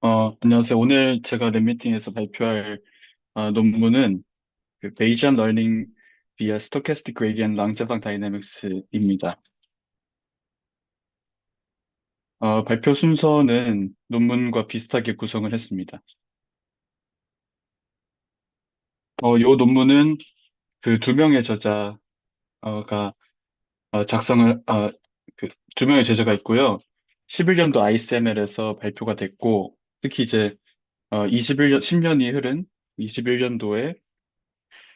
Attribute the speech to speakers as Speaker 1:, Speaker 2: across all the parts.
Speaker 1: 안녕하세요. 오늘 제가 랩미팅에서 발표할 논문은 그 Bayesian Learning via Stochastic Gradient Langevin Dynamics입니다. 발표 순서는 논문과 비슷하게 구성을 했습니다. 이 논문은 그 두 명의 저자가 작성을, 그 두 명의 저자가 있고요. 11년도 ICML에서 발표가 됐고, 특히 이제 21년, 10년이 흐른 21년도에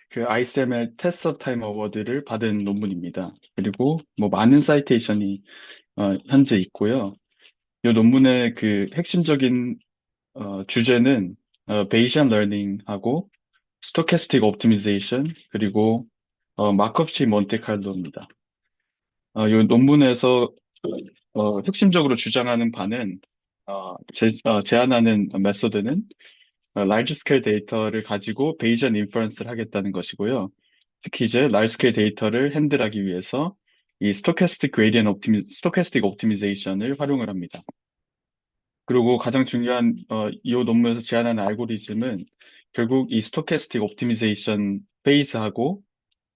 Speaker 1: 그 ICML 테스터 타임 어워드를 받은 논문입니다. 그리고 뭐 많은 사이테이션이 현재 있고요. 이 논문의 그 핵심적인 주제는 베이시안 러닝하고 스토캐스틱 옵티미제이션 그리고 마커프 몬테칼로입니다. 이 논문에서 핵심적으로 주장하는 바는 제안하는 메소드는 large scale 데이터를 가지고 베이지언 인퍼런스를 하겠다는 것이고요. 특히 이제 large scale 데이터를 핸들하기 위해서 이 스토캐스틱 옵티미제이션을 활용을 합니다. 그리고 가장 중요한 이 논문에서 제안하는 알고리즘은 결국 이 스토캐스틱 옵티미제이션 페이스하고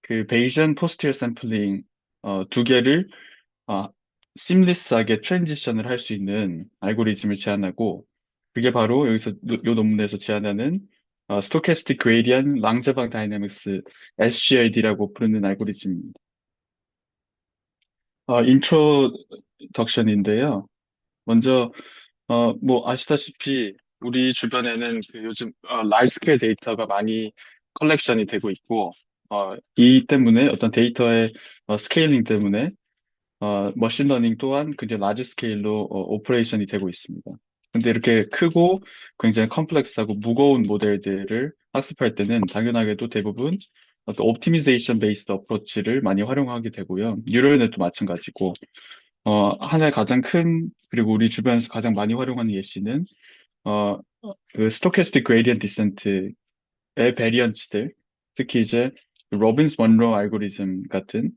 Speaker 1: 그 베이지언 포스terior 샘플링 두 개를 어, 심리스하게 트랜지션을 할 수 있는 알고리즘을 제안하고 그게 바로 여기서 요 논문에서 제안하는 스토캐스틱 그레디언 랑제방 다이내믹스 SGLD라고 부르는 알고리즘입니다. 인트로덕션인데요. 먼저 뭐 아시다시피 우리 주변에는 그 요즘 라이스케일 데이터가 많이 컬렉션이 되고 있고 이 때문에 어떤 데이터의 스케일링 때문에 머신러닝 또한 굉장히 라지 스케일로 오퍼레이션이 되고 있습니다. 근데 이렇게 크고 굉장히 컴플렉스하고 무거운 모델들을 학습할 때는 당연하게도 대부분 어떤 옵티미제이션 베이스드 어프로치를 많이 활용하게 되고요. 뉴럴넷도 마찬가지고, 하나의 가장 큰, 그리고 우리 주변에서 가장 많이 활용하는 예시는, 어, 그 스토캐스틱 그레디언트 디센트의 베리언츠들, 특히 이제 로빈스 먼로 알고리즘 같은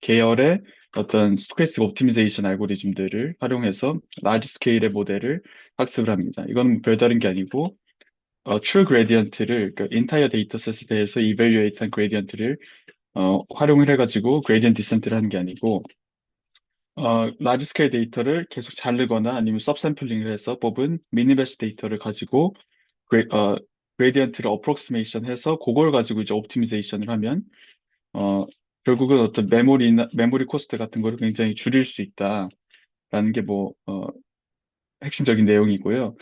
Speaker 1: 계열의 어떤 스토캐스틱 옵티미제이션 알고리즘들을 활용해서 라지 스케일의 모델을 학습을 합니다. 이건 별다른 게 아니고 true gradient를 그러니까 인타이어 데이터셋에 대해서 evaluate한 gradient를 활용을 해가지고 gradient descent를 하는 게 아니고 라지 스케일 데이터를 계속 자르거나 아니면 subsampling을 해서 뽑은 미니 베스트 데이터를 가지고 그레디언트를 어프록시메이션 해서 그걸 가지고 이제 옵티미제이션을 하면 어, 결국은 어떤 메모리 코스트 같은 거를 굉장히 줄일 수 있다라는 게 핵심적인 내용이고요.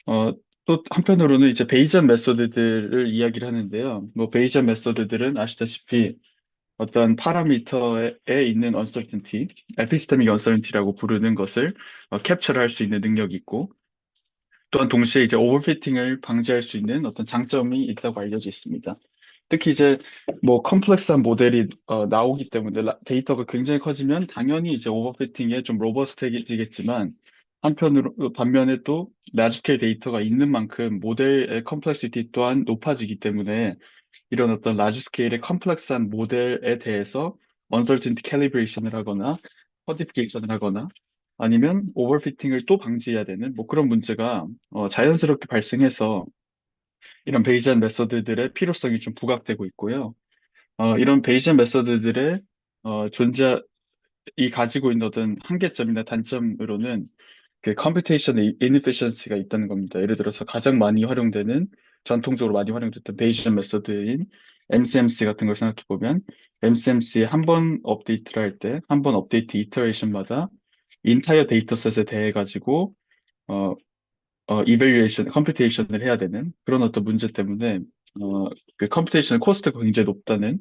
Speaker 1: 어, 또 한편으로는 이제 베이전 메소드들을 이야기를 하는데요. 뭐 베이전 메소드들은 아시다시피 어떤 파라미터에 있는 uncertainty, 에피스테믹 uncertainty라고 부르는 것을 캡처를 할 수 있는 능력이 있고 또한 동시에 이제 오버피팅을 방지할 수 있는 어떤 장점이 있다고 알려져 있습니다. 특히 이제 뭐 컴플렉스한 모델이 나오기 때문에 데이터가 굉장히 커지면 당연히 이제 오버피팅에 좀 로버스트해지겠지만 한편으로 반면에 또 라지스케일 데이터가 있는 만큼 모델의 컴플렉시티 또한 높아지기 때문에 이런 어떤 라지스케일의 컴플렉스한 모델에 대해서 언설틴티 캘리브레이션을 하거나 커디피케이션을 하거나 아니면 오버피팅을 또 방지해야 되는 뭐 그런 문제가 자연스럽게 발생해서 이런 베이지안 메소드들의 필요성이 좀 부각되고 있고요. 이런 베이지안 메소드들의 존재, 이 가지고 있는 어떤 한계점이나 단점으로는 그 컴퓨테이션의 inefficiency가 있다는 겁니다. 예를 들어서 가장 많이 활용되는 전통적으로 많이 활용됐던 베이지안 메소드인 MCMC 같은 걸 생각해 보면 MCMC에 한 번 업데이트를 할 때 한 번 업데이트 이터레이션마다 인타이어 데이터셋에 대해 가지고 어, 이밸류에이션, 컴퓨테이션을 해야 되는 그런 어떤 문제 때문에 그 컴퓨테이션 코스트가 굉장히 높다는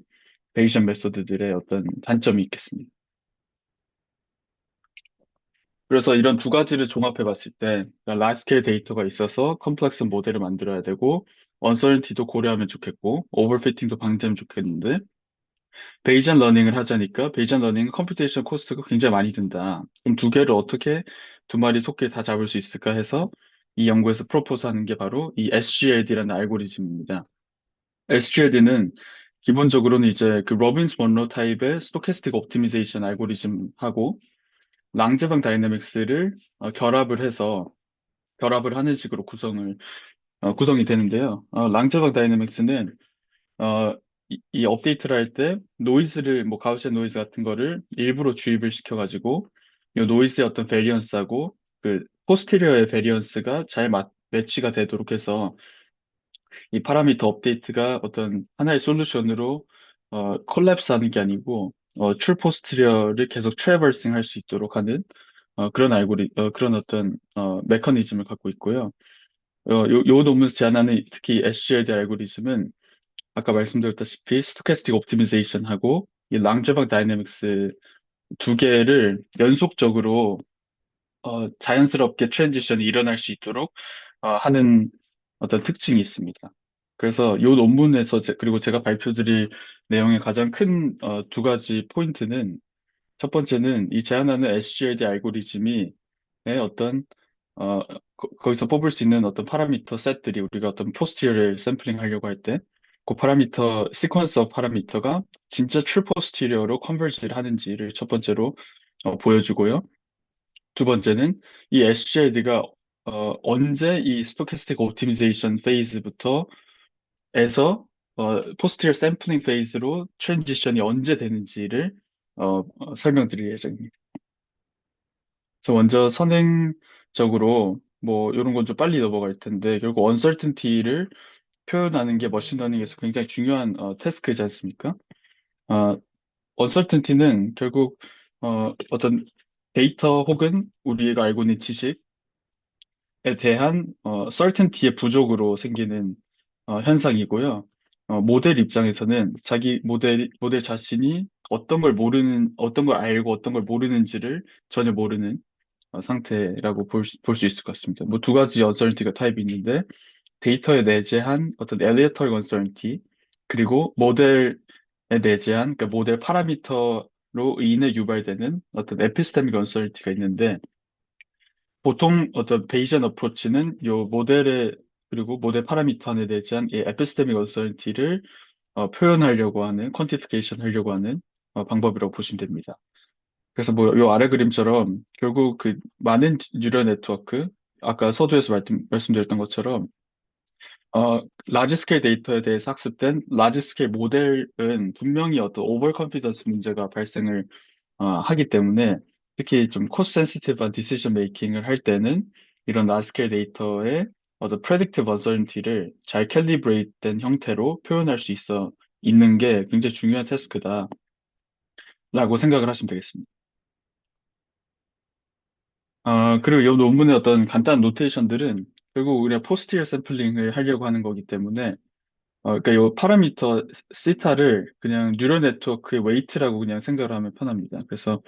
Speaker 1: 베이션 메소드들의 어떤 단점이 있겠습니다. 그래서 이런 두 가지를 종합해 봤을 때, 라지 스케일 데이터가 있어서 컴플렉스 모델을 만들어야 되고, 언서런티도 고려하면 좋겠고, 오버피팅도 방지하면 좋겠는데, 베이전 러닝을 하자니까, 베이전 러닝은 컴퓨테이션 코스트가 굉장히 많이 든다. 그럼 두 개를 어떻게 두 마리 토끼를 다 잡을 수 있을까 해서, 이 연구에서 프로포즈 하는 게 바로 이 SGLD라는 알고리즘입니다. SGLD는 기본적으로는 이제 그 로빈스 먼로 타입의 스토캐스틱 옵티미제이션 알고리즘하고 랑제방 다이내믹스를 결합을 해서 결합을 하는 식으로 구성이 되는데요. 랑자박 다이내믹스는 어, 이 업데이트를 할 때 노이즈를 뭐 가우시안 노이즈 같은 거를 일부러 주입을 시켜가지고 이 노이즈의 어떤 베리언스하고 그 포스티리어의 베리언스가 잘 매치가 되도록 해서 이 파라미터 업데이트가 어떤 하나의 솔루션으로 콜랩스하는 게 아니고 출 포스티리어를 계속 트래버싱 할 수 있도록 하는 그런 어떤 메커니즘을 갖고 있고요. 요 논문에서 제안하는 특히 SGLD 알고리즘은 아까 말씀드렸다시피 스토캐스틱 옵티미제이션하고 이 랑제박 다이내믹스 두 개를 연속적으로 자연스럽게 트랜지션이 일어날 수 있도록 하는 어떤 특징이 있습니다. 그래서 이 논문에서 그리고 제가 발표드릴 내용의 가장 큰 두 가지 포인트는 첫 번째는 이 제안하는 SGLD 알고리즘이 내 어떤 거기서 뽑을 수 있는 어떤 파라미터 셋들이 우리가 어떤 포스티리어를 샘플링 하려고 할 때 그 파라미터 시퀀스 오브 파라미터가 진짜 출 포스티리어로 컨버지를 하는지를 첫 번째로 보여주고요. 두 번째는 이 SGLD가 언제 이 스토캐스틱 옵티미제이션 페이즈부터 에서 포스티리어 샘플링 페이즈로 트랜지션이 언제 되는지를 설명드릴 예정입니다. 그래서 먼저 선행적으로 뭐 이런 건 좀 빨리 넘어갈 텐데 결국 언설튼티를 표현하는 게 머신러닝에서 굉장히 중요한 태스크이지 않습니까? 어, 언설튼티는 결국 어떤 데이터 혹은 우리가 알고 있는 지식에 대한 certainty의 부족으로 생기는 현상이고요. 모델 입장에서는 자기 모델 자신이 어떤 걸 알고 어떤 걸 모르는지를 전혀 모르는 상태라고 볼 수 있을 것 같습니다. 뭐 두 가지 언서티가 타입이 있는데 데이터에 내재한 어떤 엘리어털 언서티 그리고 모델에 내재한 그러니까 모델 파라미터로 인해 유발되는 어떤 에피스테믹 언서티가 있는데 보통 어떤 베이전 어프로치는 요 모델에 그리고 모델 파라미터 안에 내재한 이 에피스테믹 언서티를 표현하려고 하는 퀀티피케이션 하려고 하는 방법이라고 보시면 됩니다. 그래서 뭐 요 아래 그림처럼 결국 그 많은 뉴럴 네트워크 아까 서두에서 말씀드렸던 것처럼 라지 스케일 데이터에 대해서 학습된 라지 스케일 모델은 분명히 어떤 오버 컨피던스 문제가 발생을 하기 때문에 특히 좀 코스트 센시티브한 디시전 메이킹을 할 때는 이런 라지 스케일 데이터의 어떤 프레딕티브 언서니티를 잘 캘리브레이트 된 형태로 표현할 수 있는 게 굉장히 중요한 태스크다라고 생각을 하시면 되겠습니다. 그리고 이 논문의 어떤 간단한 노테이션들은 결국 우리가 포스티리어 샘플링을 하려고 하는 거기 때문에 그러니까 이 파라미터 시타를 그냥 뉴럴 네트워크의 웨이트라고 그냥 생각을 하면 편합니다. 그래서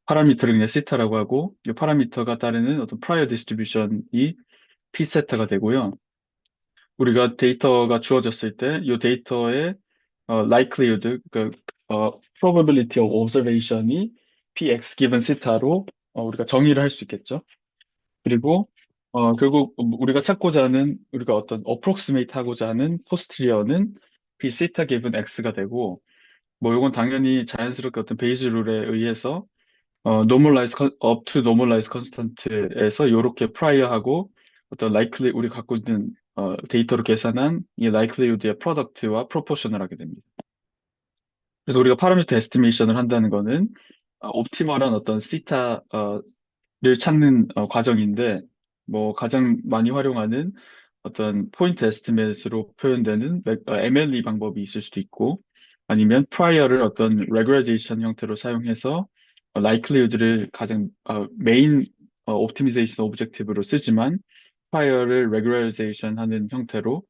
Speaker 1: 파라미터를 그냥 시타라고 하고 이 파라미터가 따르는 어떤 프라이어 디스트리뷰션이 p 세타가 되고요. 우리가 데이터가 주어졌을 때 이 데이터의 likelihood, 그 probability of observation이 px given theta로 우리가 정의를 할 수 있겠죠. 그리고 결국 우리가 어떤 approximate 하고자 하는 posterior는 b theta given x가 되고 뭐 이건 당연히 자연스럽게 어떤 베이즈 룰에 의해서 up to normalize constant에서 이렇게 prior하고 어떤 우리 갖고 있는 데이터로 계산한 이 likelihood의 product와 proportion을 하게 됩니다. 그래서 우리가 파라미터 에스티메이션을 한다는 거는 옵티멀한 어떤 시타 를 찾는 과정인데, 뭐, 가장 많이 활용하는 어떤 포인트 에스티메이트로 표현되는 MLE 방법이 있을 수도 있고, 아니면 프라이어를 어떤 레그레이션 형태로 사용해서 likelihood를 가장 메인 옵티미제이션 오브젝티브로 쓰지만, 프라이어를 레그레이션 하는 형태로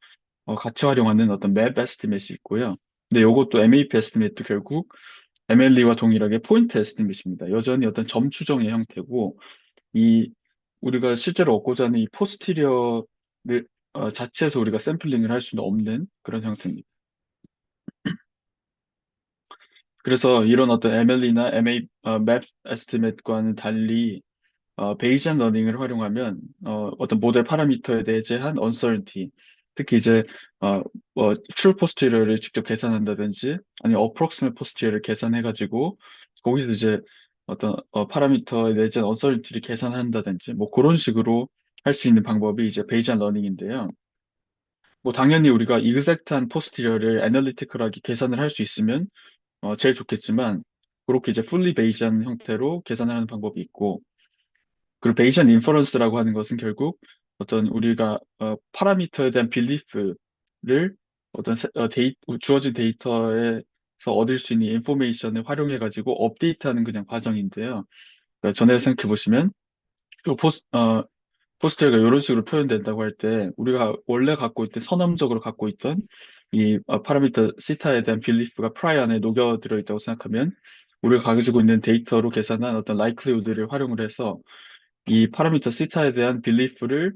Speaker 1: 같이 활용하는 어떤 맵 에스티메이트이 있고요. 근데 이것도 MAP 에스티메이트 결국 MLE와 동일하게 포인트 에스티메이트입니다. 여전히 어떤 점 추정의 형태고, 이 우리가 실제로 얻고자 하는 이 포스티리어를 자체에서 우리가 샘플링을 할 수는 없는 그런 형태입니다. 그래서 이런 어떤 MLE나 맵 에스티메이트과는 달리 베이지안 러닝을 활용하면 어떤 모델 파라미터에 내재한 uncertainty, 특히 이제 true posterior를 직접 계산한다든지 아니면 approximate posterior를 계산해가지고 거기서 이제 어떤 파라미터에 내재한 uncertainty를 계산한다든지 뭐 그런 식으로 할 수 있는 방법이 이제 베이지안 러닝인데요. 뭐 당연히 우리가 이그젝트한 포스티리어를 애널리티컬하게 계산을 할 수 있으면 제일 좋겠지만 그렇게 이제 풀리 베이지안 형태로 계산을 하는 방법이 있고 그리고 베이지안 인퍼런스라고 하는 것은 결국 어떤 우리가 파라미터에 대한 빌리프를 어떤 주어진 데이터에서 얻을 수 있는 인포메이션을 활용해 가지고 업데이트하는 그냥 과정인데요. 그러니까 전에 생각해 보시면 그 포스트가 이런 식으로 표현된다고 할 때 우리가 원래 갖고 있던 선언적으로 갖고 있던 이 파라미터 시타에 대한 빌리프가 프라이 안에 녹여들어 있다고 생각하면 우리가 가지고 있는 데이터로 계산한 어떤 라이클리후드를 활용을 해서 이 파라미터 시타에 대한 빌리프를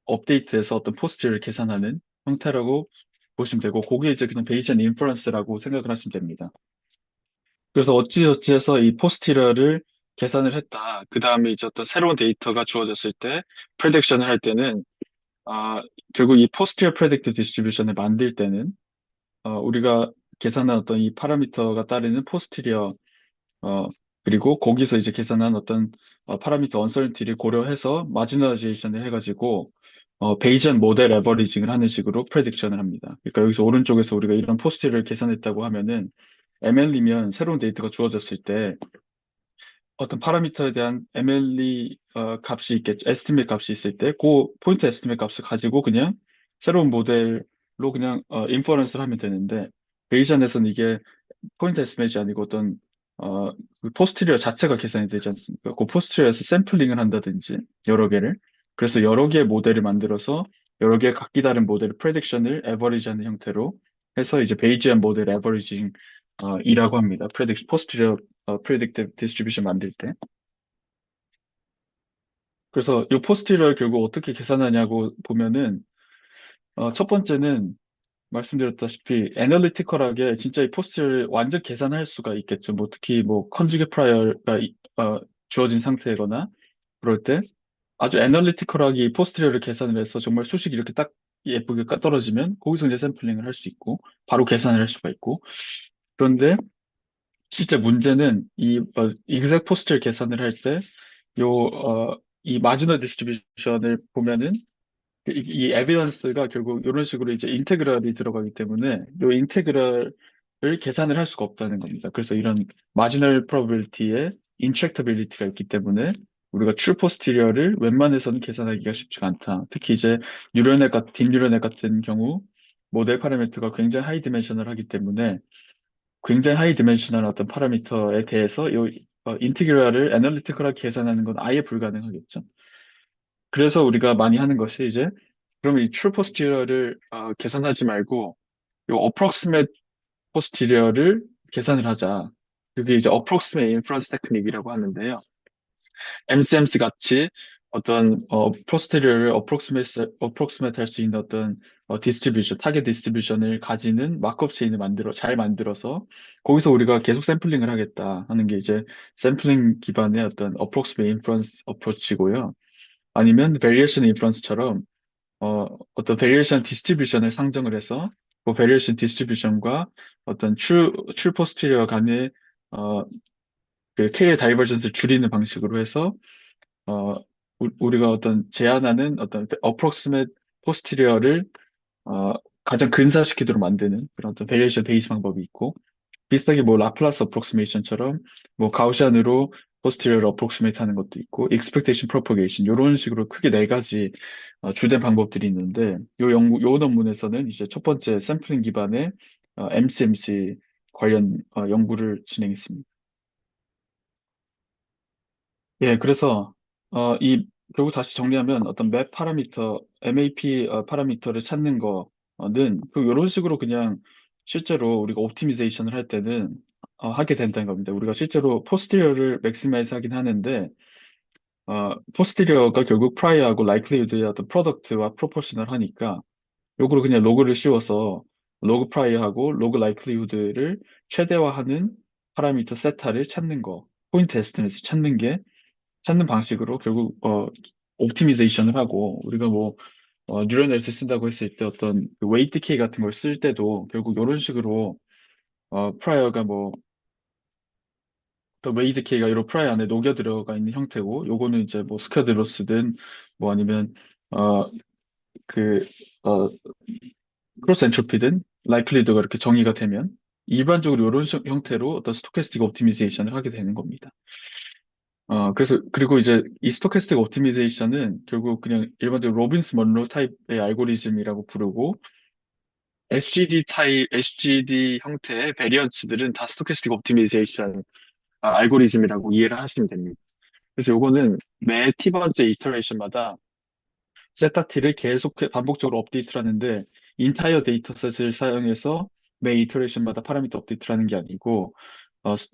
Speaker 1: 업데이트해서 어떤 포스트를 계산하는 형태라고 보시면 되고 그게 이제 그냥 베이지안 인퍼런스라고 생각을 하시면 됩니다. 그래서 어찌저찌해서 이 포스티러를 계산을 했다. 그 다음에 이제 어떤 새로운 데이터가 주어졌을 때 프레딕션을 할 때는 아, 결국 이 포스티어 프레딕트 디스트리뷰션을 만들 때는 우리가 계산한 어떤 이 파라미터가 따르는 포스티리어 어, 그리고 거기서 이제 계산한 어떤 파라미터 언서리티를 고려해서 마지노라이제이션을 해가지고 베이지안 모델 에버리징을 하는 식으로 프레딕션을 합니다. 그러니까 여기서 오른쪽에서 우리가 이런 포스트를 계산했다고 하면은 ML이면 새로운 데이터가 주어졌을 때 어떤 파라미터에 대한 MLE 값이 있겠죠. 에스티메이트 값이 있을 때, 그 포인트 에스티메이트 값을 가지고 그냥 새로운 모델로 그냥 인퍼런스를 하면 되는데, 베이전에서는 이게 포인트 에스티메이트이 아니고 어떤 그 포스티리어 자체가 계산이 되지 않습니까? 그 포스티리어에서 샘플링을 한다든지 여러 개를 그래서 여러 개의 모델을 만들어서 여러 개의 각기 다른 모델의 프레딕션을 에버리지하는 형태로 해서 이제 베이지안 모델 에버리징 이라고 합니다. 포스티리어 프레딕티브 디스트리뷰션 만들 때. 그래서 이 포스티리어를 결국 어떻게 계산하냐고 보면은 첫 번째는 말씀드렸다시피 애널리티컬하게 진짜 이 포스트를 완전 계산할 수가 있겠죠. 뭐 특히 뭐 컨주게 프라이어가 주어진 상태거나 그럴 때 아주 애널리티컬하게 이 포스트리어를 계산을 해서 정말 수식이 이렇게 딱 예쁘게 떨어지면 거기서 이제 샘플링을 할 수 있고 바로 계산을 할 수가 있고 그런데 실제 문제는 이 익젝 포스트를 계산을 할 때 요 이 마지노 디스트리뷰션을 보면은 이 에비던스가 결국 이런 식으로 이제 인테그랄이 들어가기 때문에 이 인테그랄을 계산을 할 수가 없다는 겁니다. 그래서 이런 마지널 프로버빌티에 인트랙터빌리티가 있기 때문에 우리가 출 포스티리어를 웬만해서는 계산하기가 쉽지가 않다. 특히 이제 딥 뉴런넷 같은 경우 모델 파라미터가 굉장히 하이 디멘셔널 하기 때문에 굉장히 하이 디멘셔널 어떤 파라미터에 대해서 이 인티그랄을 애널리티컬하게 계산하는 건 아예 불가능하겠죠. 그래서 우리가 많이 하는 것이 이제 그러면 이 true posterior를 계산하지 말고 이 approximate posterior를 계산을 하자. 그게 이제 approximate inference technique이라고 하는데요. MCMC 같이 어떤 posterior를 approximate 할 수 있는 어떤 디스트리뷰션, 타겟 디스트리뷰션을 가지는 마크업 체인을 잘 만들어서 거기서 우리가 계속 샘플링을 하겠다 하는 게 이제 샘플링 기반의 어떤 approximate inference 어프로치고요. 아니면 variation inference처럼 어떤 variation distribution을 상정을 해서 그 variation distribution과 어떤 true posterior 간의 어, 그 K의 다이버전스를 줄이는 방식으로 해서 어, 우리가 어떤 제안하는 어떤 approximate posterior를 어, 가장 근사시키도록 만드는 그런 어떤 variation 베이스 방법이 있고 비슷하게 뭐 라플라스 어프록시메이션처럼 뭐 가우시안으로 포스terior 어프록시메이트 하는 것도 있고 expectation propagation 이런 식으로 크게 네 가지 주된 방법들이 있는데 요 논문에서는 이제 첫 번째 샘플링 기반의 MCMC 관련 연구를 진행했습니다. 예, 그래서 이 결국 다시 정리하면 어떤 맵 파라미터, MAP 파라미터를 찾는 거는 그 이런 식으로 그냥 실제로 우리가 옵티미제이션을 할 때는 하게 된다는 겁니다. 우리가 실제로 포스티리어를 맥시마이즈 하긴 하는데 포스티리어가 결국 프라이어하고 라이클리후드의 어떤 프로덕트와 프로포셔널 하니까 요거를 그냥 로그를 씌워서 로그 프라이어하고 로그 라이클리후드를 최대화하는 파라미터 세타를 찾는 거, 포인트 에스티메이트 찾는 방식으로 결국 옵티미제이션을 하고 우리가 뭐 뉴럴 네트 쓴다고 했을 때 어떤 그 웨이트 K 같은 걸 쓸 때도 결국 이런 식으로 프라이어가 뭐 또 웨이트 K가 이런 프라이어 안에 녹여 들어가 있는 형태고 요거는 이제 뭐 스쿼드 로스든 뭐 아니면 어, 그 어, 크로스 엔트로피든 라이클리드가 이렇게 정의가 되면 일반적으로 이런 형태로 어떤 스토캐스틱 옵티미제이션을 하게 되는 겁니다. 그래서 그리고 이제 이 스토캐스틱 옵티미제이션은 결국 그냥 일반적으로 로빈스 먼로 타입의 알고리즘이라고 부르고 SGD 형태의 베리언츠들은 다 스토캐스틱 옵티미제이션 알고리즘이라고 이해를 하시면 됩니다. 그래서 요거는 매 T번째 이터레이션마다 세타티를 계속 반복적으로 업데이트를 하는데 인타이어 데이터셋을 사용해서 매 이터레이션마다 파라미터 업데이트를 하는 게 아니고 어, 스-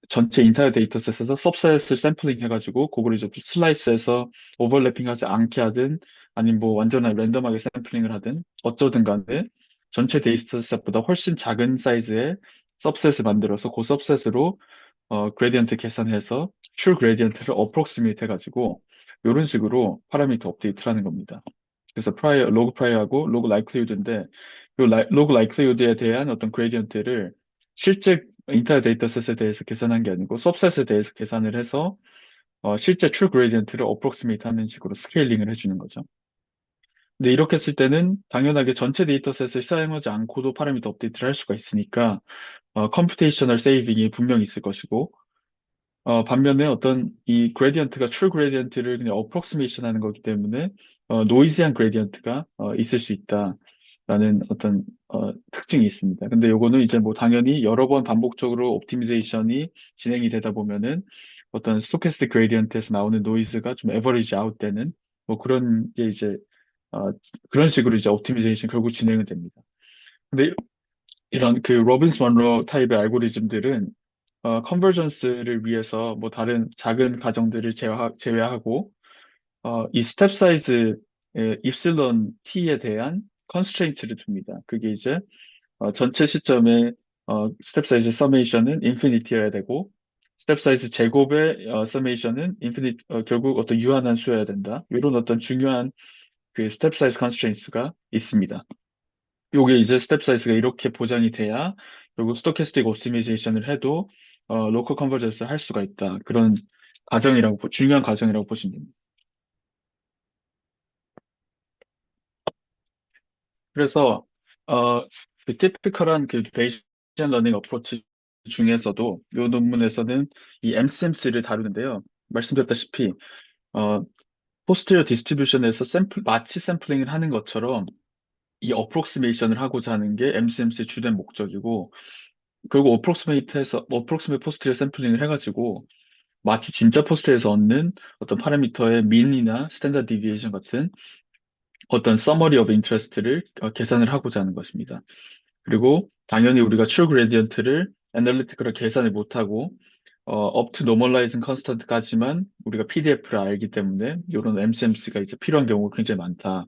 Speaker 1: 전체 인타이어 데이터셋에서 सब셋을 샘플링 해가지고 그걸 이제 슬라이스해서 오버래핑하지 않게 하든 아니면 뭐 완전한 랜덤하게 샘플링을 하든 어쩌든 간에 전체 데이터셋보다 훨씬 작은 사이즈의 सब셋을 만들어서 그 सब셋으로 그레디언트 계산해서 출 그레디언트를 어프록시메이트 해가지고 이런 식으로 파라미터 업데이트를 하는 겁니다. 그래서 로그 프라이어하고 로그 라이클리후드인데 이 로그 라이클리후드에 대한 어떤 그레디언트를 실제 인타이어 데이터셋에 대해서 계산한 게 아니고 सब셋에 대해서 계산을 해서 실제 출 그레디언트를 어프록시메이트 하는 식으로 스케일링을 해주는 거죠. 근데 이렇게 했을 때는 당연하게 전체 데이터셋을 사용하지 않고도 파라미터 업데이트를 할 수가 있으니까 컴퓨테이셔널 세이빙이 분명히 있을 것이고 반면에 어떤 이 그레디언트가 출 그레디언트를 그냥 어프록시메이션 하는 거기 때문에 노이즈한 그레디언트가 있을 수 있다라는 어떤 특징이 있습니다. 근데 요거는 이제 뭐 당연히 여러 번 반복적으로 옵티미제이션이 진행이 되다 보면은 어떤 스토캐스틱 그레디언트에서 나오는 노이즈가 좀 에버리지 아웃되는 뭐 그런 게 이제 어, 그런 식으로 이제 옵티미제이션 결국 진행은 됩니다. 근데 이런 그 로빈스 먼로 타입의 알고리즘들은 컨버전스를 위해서 뭐 다른 작은 가정들을 제외하고 이 스텝 사이즈 입실론 t에 대한 컨스트레인트를 둡니다. 그게 이제 전체 시점의 스텝 사이즈 서메이션은 인피니티여야 되고 스텝 사이즈 제곱의 서메이션은 결국 어떤 유한한 수여야 된다. 이런 어떤 중요한 그 스텝 사이즈 컨스트레인트가 있습니다. 요게 이제 스텝 사이즈가 이렇게 보장이 돼야 결국 스토캐스틱 옵티미제이션을 해도 로컬 컨버전스를 할 수가 있다. 그런 중요한 과정이라고 보시면 됩니다. 그래서 그 티피컬한 그 베이션 러닝 어프로치 중에서도 이 논문에서는 이 MCMC를 다루는데요. 말씀드렸다시피 어, 포스terior 디스트리뷰션에서 마치 샘플링을 하는 것처럼 이 어프록시메이션을 하고자 하는 게 MCMC의 주된 목적이고 그리고 어프록시메이트 포스트리어 샘플링을 해가지고 마치 진짜 포스트에서 얻는 어떤 파라미터의 민이나 스탠다드 디비에이션 같은 어떤 서머리 오브 인트레스트를 계산을 하고자 하는 것입니다. 그리고 당연히 우리가 출 그레디언트를 애널리티컬로 계산을 못하고 up to normalizing constant까지만 우리가 PDF를 알기 때문에 이런 MCMC가 이제 필요한 경우가 굉장히 많다.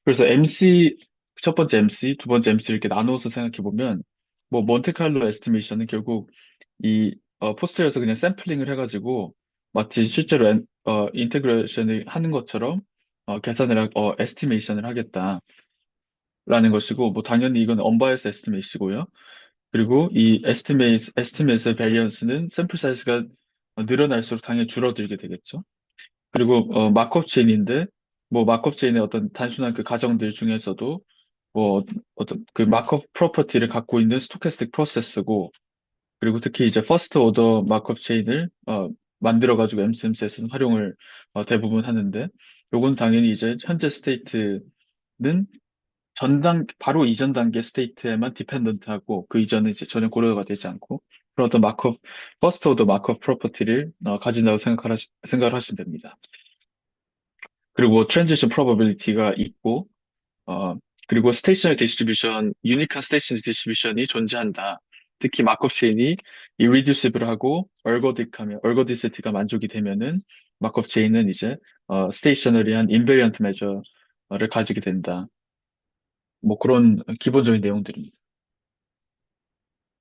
Speaker 1: 그래서 첫 번째 MC, 두 번째 MC 이렇게 나누어서 생각해 보면 뭐 몬테칼로 에스티메이션은 결국 이 포스터에서 그냥 샘플링을 해가지고 마치 실제로 인테그레이션을 하는 것처럼 에스티메이션을 하겠다라는 것이고 뭐 당연히 이건 언바이어스 에스티메이시고요. 그리고 이 에스티메이트의 베리언스는 샘플 사이즈가 늘어날수록 당연히 줄어들게 되겠죠. 그리고 마크업 체인인데 뭐 마크업 체인의 어떤 단순한 그 가정들 중에서도 뭐 어떤 그 마크업 프로퍼티를 갖고 있는 스토캐스틱 프로세스고 그리고 특히 이제 퍼스트 오더 마크업 체인을 만들어가지고 MCMC에서는 활용을 대부분 하는데 요건 당연히 이제 현재 스테이트는 바로 이전 단계 스테이트에만 디펜던트하고 그 이전은 이제 전혀 고려가 되지 않고 그런 어떤 퍼스트 오더 마크업 프로퍼티를 가진다고 생각을 하시면 됩니다. 그리고 트랜지션 프로버빌리티가 있고 어, 그리고 스테이셔너리 디스트리뷰션, 유니크한 스테이셔너리 디스트리뷰션이 존재한다. 특히 마크업 체인이 이리듀시블하고 얼거디시티가 만족이 되면은 마크업 체인은 이제 스테이셔너리한 인베리언트 메저를 가지게 된다. 뭐 그런 기본적인 내용들입니다.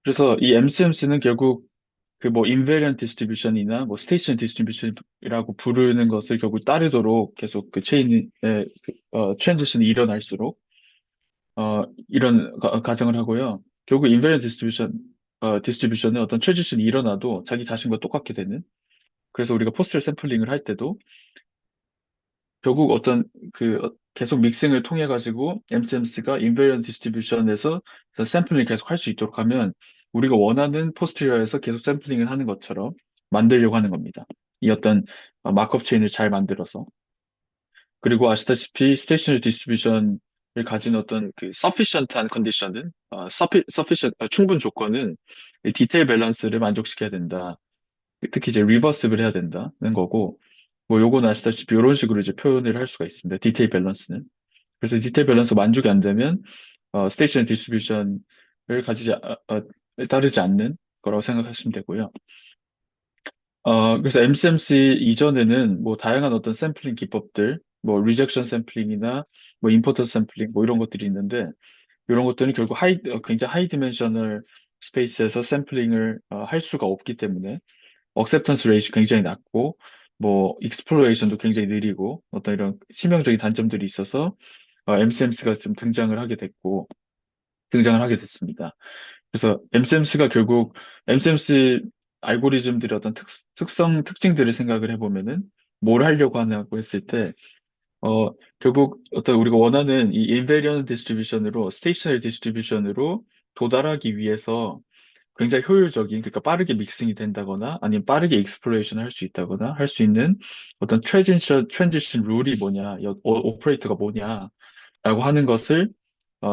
Speaker 1: 그래서 이 MCMC는 결국 그 뭐 인베리언트 디스트리뷰션이나 뭐 스테이셔너리 디스트리뷰션이라고 부르는 것을 결국 따르도록 계속 그 체인의 트랜지션이 일어날수록 이런 가정을 하고요. 결국 인베리언트 디스트리뷰션은 어떤 트랜지션이 일어나도 자기 자신과 똑같게 되는. 그래서 우리가 포스트를 샘플링을 할 때도, 결국 계속 믹싱을 통해 가지고 MCMC가 인베리언트 디스트리뷰션에서 샘플링 계속 할 수 있도록 하면 우리가 원하는 포스terior에서 계속 샘플링을 하는 것처럼 만들려고 하는 겁니다. 이 어떤 마크업 체인을 잘 만들어서. 그리고 아시다시피 스테이셔너리 디스트리뷰션을 가진 어떤 그 sufficient한 컨디션은 충분 조건은 이 디테일 밸런스를 만족시켜야 된다. 특히 이제 리버스ብል 해야 된다는 거고, 뭐 요거는 아시다시피 이런 식으로 이제 표현을 할 수가 있습니다. 디테일 밸런스는. 그래서 디테일 밸런스 만족이 안 되면 스테이션 디스트리뷰션을 따르지 않는 거라고 생각하시면 되고요. 그래서 MCMC 이전에는 뭐 다양한 어떤 샘플링 기법들, 뭐 리젝션 샘플링이나 뭐 임포턴트 샘플링 뭐 이런 것들이 있는데 이런 것들은 결국 굉장히 하이 디멘셔널 스페이스에서 샘플링을 할 수가 없기 때문에 억셉턴스 레이시 굉장히 낮고 뭐 익스플로레이션도 굉장히 느리고 어떤 이런 치명적인 단점들이 있어서 MCMC가 좀 등장을 하게 됐습니다. 그래서 MCMC가 결국 MCMC 알고리즘들의 어떤 특징들을 생각을 해보면은 뭘 하려고 하냐고 했을 때, 결국 어떤 우리가 원하는 이 인베리언트 디스트리뷰션으로, 스테이셔너리 디스트리뷰션으로 도달하기 위해서 굉장히 효율적인, 그러니까 빠르게 믹싱이 된다거나 아니면 빠르게 익스플로레이션을 할 수 있다거나 할 수 있는 어떤 트랜지션 룰이 뭐냐, 오퍼레이터가 뭐냐라고 하는 것을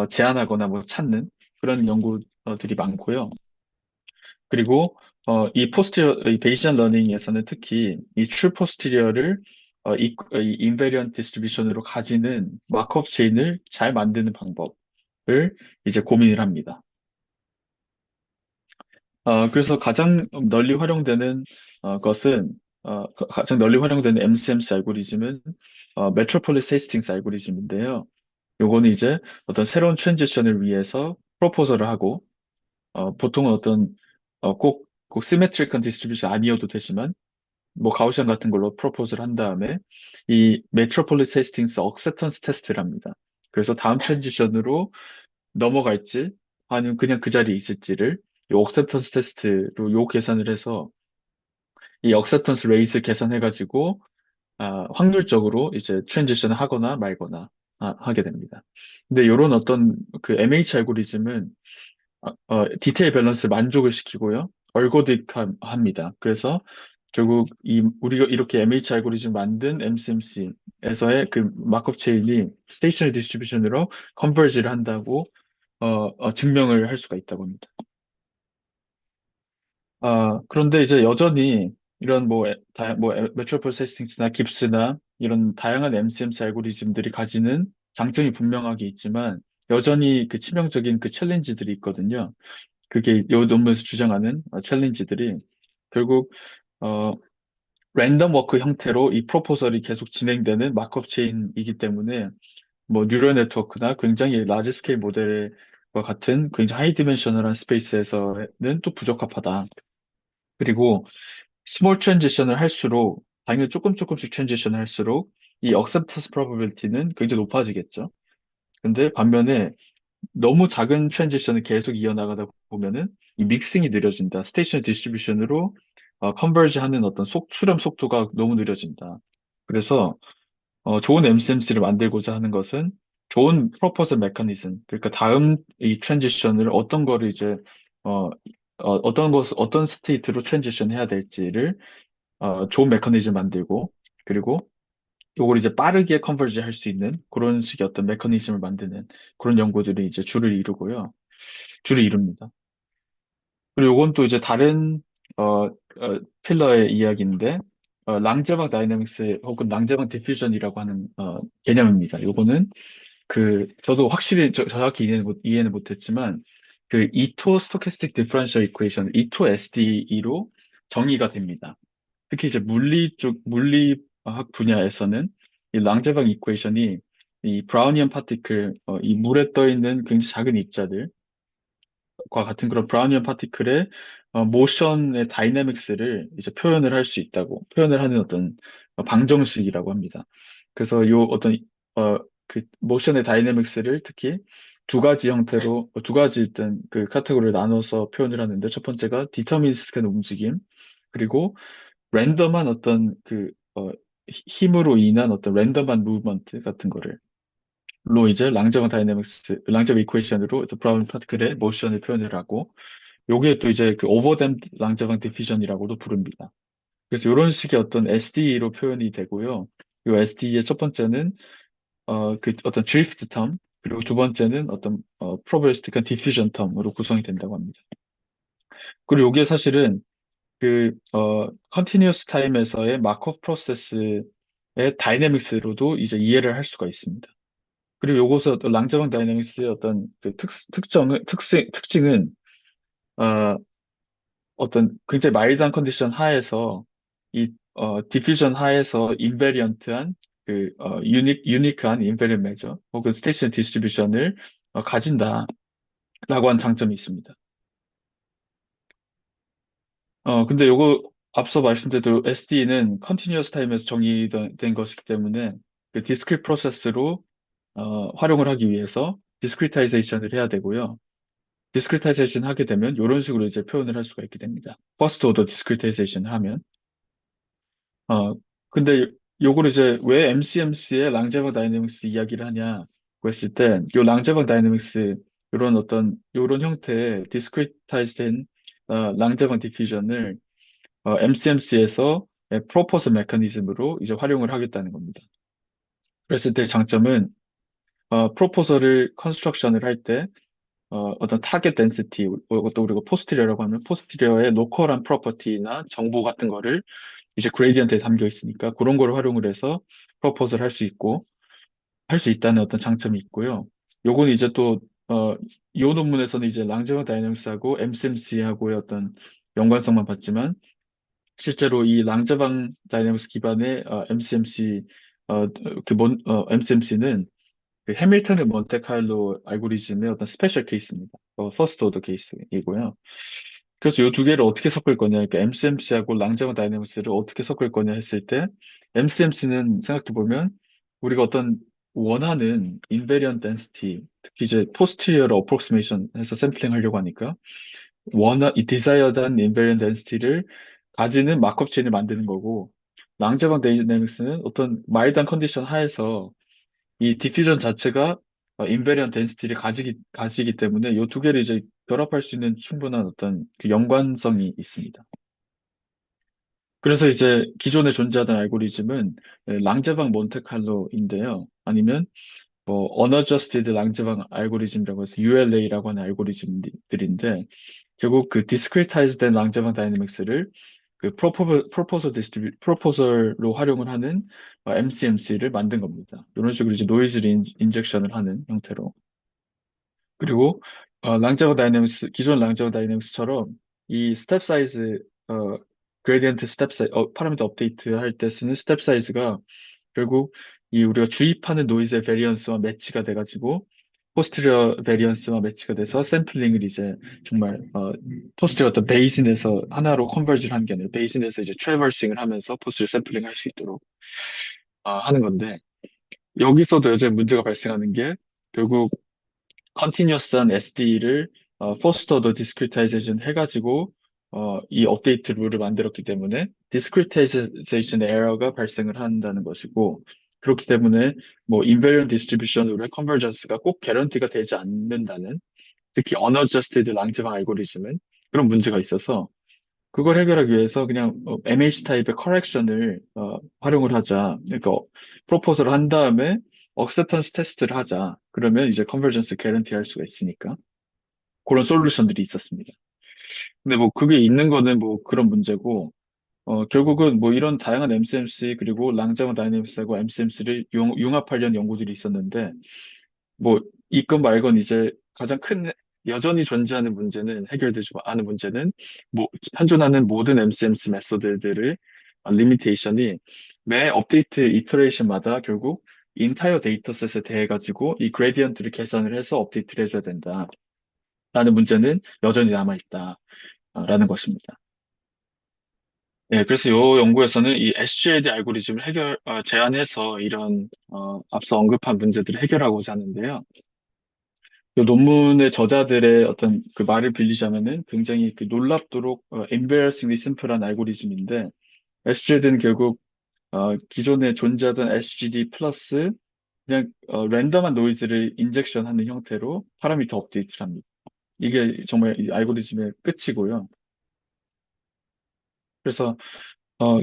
Speaker 1: 제안하거나 뭐 찾는 그런 연구들이 많고요. 그리고 이 베이시안 러닝에서는 특히 이 true posterior를 이 인베리언트 디스트리뷰션으로 가지는 마크업 체인을 잘 만드는 방법을 이제 고민을 합니다. 그래서 가장 널리 활용되는 MCMC 알고리즘은 메트로폴리스 헤이스팅스 알고리즘인데요. 요거는 이제 어떤 새로운 트랜지션을 위해서 프로포저를 하고 보통은 꼭 시메트릭한 디스트리뷰션 아니어도 되지만 뭐 가우시안 같은 걸로 프로포즈를 한 다음에 이 메트로폴리스 헤스팅스 억셉턴스 테스트를 합니다. 그래서 다음 트랜지션으로 넘어갈지 아니면 그냥 그 자리에 있을지를 이 억셉턴스 테스트로 요 계산을 해서 이 억셉턴스 레이스 계산해가지고 확률적으로 이제 트랜지션을 하거나 말거나 하게 됩니다. 근데 요런 어떤 그 MH 알고리즘은 디테일 밸런스 만족을 시키고요. 얼고딕합니다. 그래서 결국 우리가 이렇게 MH 알고리즘 만든 MCMC에서의 그 마크업 체인이 스테이셔너리 디스트리뷰션으로 컨버지를 한다고 증명을 할 수가 있다고 합니다. 그런데 이제 여전히 이런 메트로폴 세스팅스나 깁스나 이런 다양한 MCMC 알고리즘들이 가지는 장점이 분명하게 있지만 여전히 그 치명적인 그 챌린지들이 있거든요. 그게 요 논문에서 주장하는 챌린지들이 결국 어, 랜덤 워크 형태로 이 프로포설이 계속 진행되는 마크업 체인이기 때문에 뭐 뉴럴 네트워크나 굉장히 라지 스케일 모델과 같은 굉장히 하이 디멘셔널한 스페이스에서는 또 부적합하다. 그리고 스몰 트랜지션을 할수록 당연히 조금씩 트랜지션을 할수록 이 acceptance probability는 굉장히 높아지겠죠. 근데 반면에 너무 작은 트랜지션을 계속 이어나가다 보면은 이 믹싱이 느려진다. 스테이션 디스트리뷰션으로 컨버지 하는 어떤 출력 속도가 너무 느려진다. 그래서 좋은 MCMC를 만들고자 하는 것은 좋은 프로포즈 메커니즘, 그러니까 다음 이 트랜지션을 어떤 스테이트로 트랜지션 해야 될지를 좋은 메커니즘 만들고, 그리고 요걸 이제 빠르게 컨버지 할 수 있는 그런 식의 어떤 메커니즘을 만드는 그런 연구들이 이제 줄을 이룹니다. 그리고 요건 또 이제 다른 필러의 이야기인데 랑제방 다이내믹스 혹은 랑제방 디퓨전이라고 하는 개념입니다. 요거는 저도 확실히 정확히 이해는 못했지만 그 이토 스토캐스틱 디퍼런셜 이퀘이션 이토 SDE로 정의가 됩니다. 특히 이제 물리학 분야에서는 이 랑제방 이퀘이션이 이 브라우니안 파티클, 이 물에 떠 있는 굉장히 작은 입자들 과 같은 그런 브라우니안 파티클의 모션의 다이내믹스를 이제 표현을 하는 어떤 방정식이라고 합니다. 그래서 그 모션의 다이내믹스를 특히 두 가지 일단 그 카테고리를 나눠서 표현을 하는데 첫 번째가 디터미니스틱한 움직임, 그리고 랜덤한 힘으로 인한 어떤 랜덤한 무브먼트 같은 거를 로 이제 랑자방 다이내믹스, 랑자방 이퀘이션으로 브라운 파티클의 모션을 표현을 하고 요게 또 이제 그 오버댐 랑자방 디퓨전이라고도 부릅니다. 그래서 이런 식의 어떤 SD로 표현이 되고요. 이 SD의 첫 번째는 그 어떤 드리프트 텀, 그리고 두 번째는 어떤 프로베스틱한 디퓨전 텀으로 구성이 된다고 합니다. 그리고 이게 사실은 컨티니어스 타임에서의 마코프 프로세스의 다이내믹스로도 이제 이해를 할 수가 있습니다. 그리고 요것의 어떤 랑자방 다이내믹스의 어떤 그 특징은, 어, 어떤 굉장히 마일드한 컨디션 하에서 디퓨전 하에서 인베리언트한 유니크한 인베리언트 메저 혹은 스테이션 디스트리뷰션을 가진다라고 하는 장점이 있습니다. 근데 요거 앞서 말씀드린 SD는 컨티뉴어스 타임에서 정의된 것이기 때문에 그 디스크릿 프로세스로 활용을 하기 위해서 디스크리타이제이션을 해야 되고요. 디스크리타이제이션 하게 되면 이런 식으로 이제 표현을 할 수가 있게 됩니다. 퍼스트 오더 디스크리타이제이션 하면 어 근데 요거를 이제 왜 MCMC의 랑제방 다이내믹스 이야기를 하냐고 했을 때 요 랑제방 다이내믹스 요런 어떤 요런 형태의 디스크리타이즈된 랑제방 디퓨전을 MCMC에서 프로포즈 메커니즘으로 이제 활용을 하겠다는 겁니다. 그랬을 때 장점은 프로포저를 컨스트럭션을 할 때 어떤 타겟 덴시티, 이것도 우리가 포스티리어라고 하면 포스티리어의 로컬한 프로퍼티나 정보 같은 거를 이제 그레디언트에 담겨 있으니까 그런 걸 활용을 해서 프로포즈를 할 수 있고 할 수 있다는 어떤 장점이 있고요. 요건 이제 또 이 논문에서는 이제 랑제방 다이내믹스하고 MCMC하고의 어떤 연관성만 봤지만 실제로 이 랑제방 다이내믹스 기반의 MCMC MCMC는 그 해밀턴의 몬테칼로 알고리즘의 어떤 스페셜 케이스입니다. 퍼스트 오더 케이스이고요. 그래서 이 두 개를 어떻게 섞을 거냐, 그러니까 MCMC하고 랑자방 다이내믹스를 어떻게 섞을 거냐 했을 때, MCMC는 생각해 보면 우리가 어떤 원하는 인베리언트 덴시티, 특히 이제 포스티리어를 어프로크시메이션 해서 샘플링 하려고 하니까 이 디자이어드한 인베리언트 덴시티를 가지는 마크업 체인을 만드는 거고, 랑자방 다이내믹스는 어떤 마일드한 컨디션 하에서 이 디퓨전 자체가 인베리언 덴시티를 가지기 때문에 이 두 개를 이제 결합할 수 있는 충분한 어떤 그 연관성이 있습니다. 그래서 이제 기존에 존재하던 알고리즘은 랑제방 몬테칼로인데요. 아니면 뭐 Unadjusted 랑제방 알고리즘이라고 해서 ULA라고 하는 알고리즘들인데 결국 그 디스크리타이즈된 랑제방 다이내믹스를 그 프로포설로 활용을 하는 MCMC를 만든 겁니다. 이런 식으로 이제 노이즈를 인젝션을 하는 형태로. 그리고 랑자고 다이내믹스 기존 랑자고 다이내믹스처럼 이 스텝 사이즈 그레디언트 스텝 사이즈 파라미터 업데이트 할 때 쓰는 스텝 사이즈가 결국 이 우리가 주입하는 노이즈의 베리언스와 매치가 돼가지고 포스트리어 베리언스와 매치가 돼서 샘플링을 이제 정말 포스트리어 어떤 베이sin에서 하나로 컨버지를 하는 게 아니라 베이sin에서 이제 트래버싱을 하면서 포스트리어 샘플링 할 수 있도록 하는 건데 여기서도 이제 문제가 발생하는 게 결국 컨티뉴어스한 SD를 포스트 오더 디스크리타이제이션 해가지고 이 업데이트 룰을 만들었기 때문에 디스크리타이제이션 에러가 발생을 한다는 것이고 그렇기 때문에 뭐 인베리언트 디스트리뷰션으로의 컨버전스가 꼭 개런티가 되지 않는다는 특히 언어저스티드 랑지방 알고리즘은 그런 문제가 있어서 그걸 해결하기 위해서 그냥 MH 타입의 커렉션을 활용을 하자. 그러니까 프로포즈를 한 다음에 억셉턴스 테스트를 하자. 그러면 이제 컨버전스 개런티 할 수가 있으니까 그런 솔루션들이 있었습니다. 근데 뭐 그게 있는 거는 뭐 그런 문제고 결국은 뭐 이런 다양한 MCMC 그리고 랑자마 다이내믹스하고 MCMC를 융합하려는 연구들이 있었는데 뭐 있건 말건 이제 가장 큰 여전히 존재하는 문제는 해결되지 않은 문제는 뭐 현존하는 모든 MCMC 메소드들의 리미테이션이 매 업데이트 이터레이션마다 결국 인타이어 데이터셋에 대해 가지고 이 그레디언트를 계산을 해서 업데이트를 해줘야 된다라는 문제는 여전히 남아 있다라는 것입니다. 네, 그래서 이 연구에서는 이 SGAD 알고리즘을 제안해서 이런 앞서 언급한 문제들을 해결하고자 하는데요. 이 논문의 저자들의 어떤 그 말을 빌리자면은 굉장히 그 놀랍도록 embarrassingly simple한 알고리즘인데 SGD는 결국 기존에 존재하던 SGD 플러스 그냥 랜덤한 노이즈를 인젝션하는 형태로 파라미터 업데이트를 합니다. 이게 정말 이 알고리즘의 끝이고요. 그래서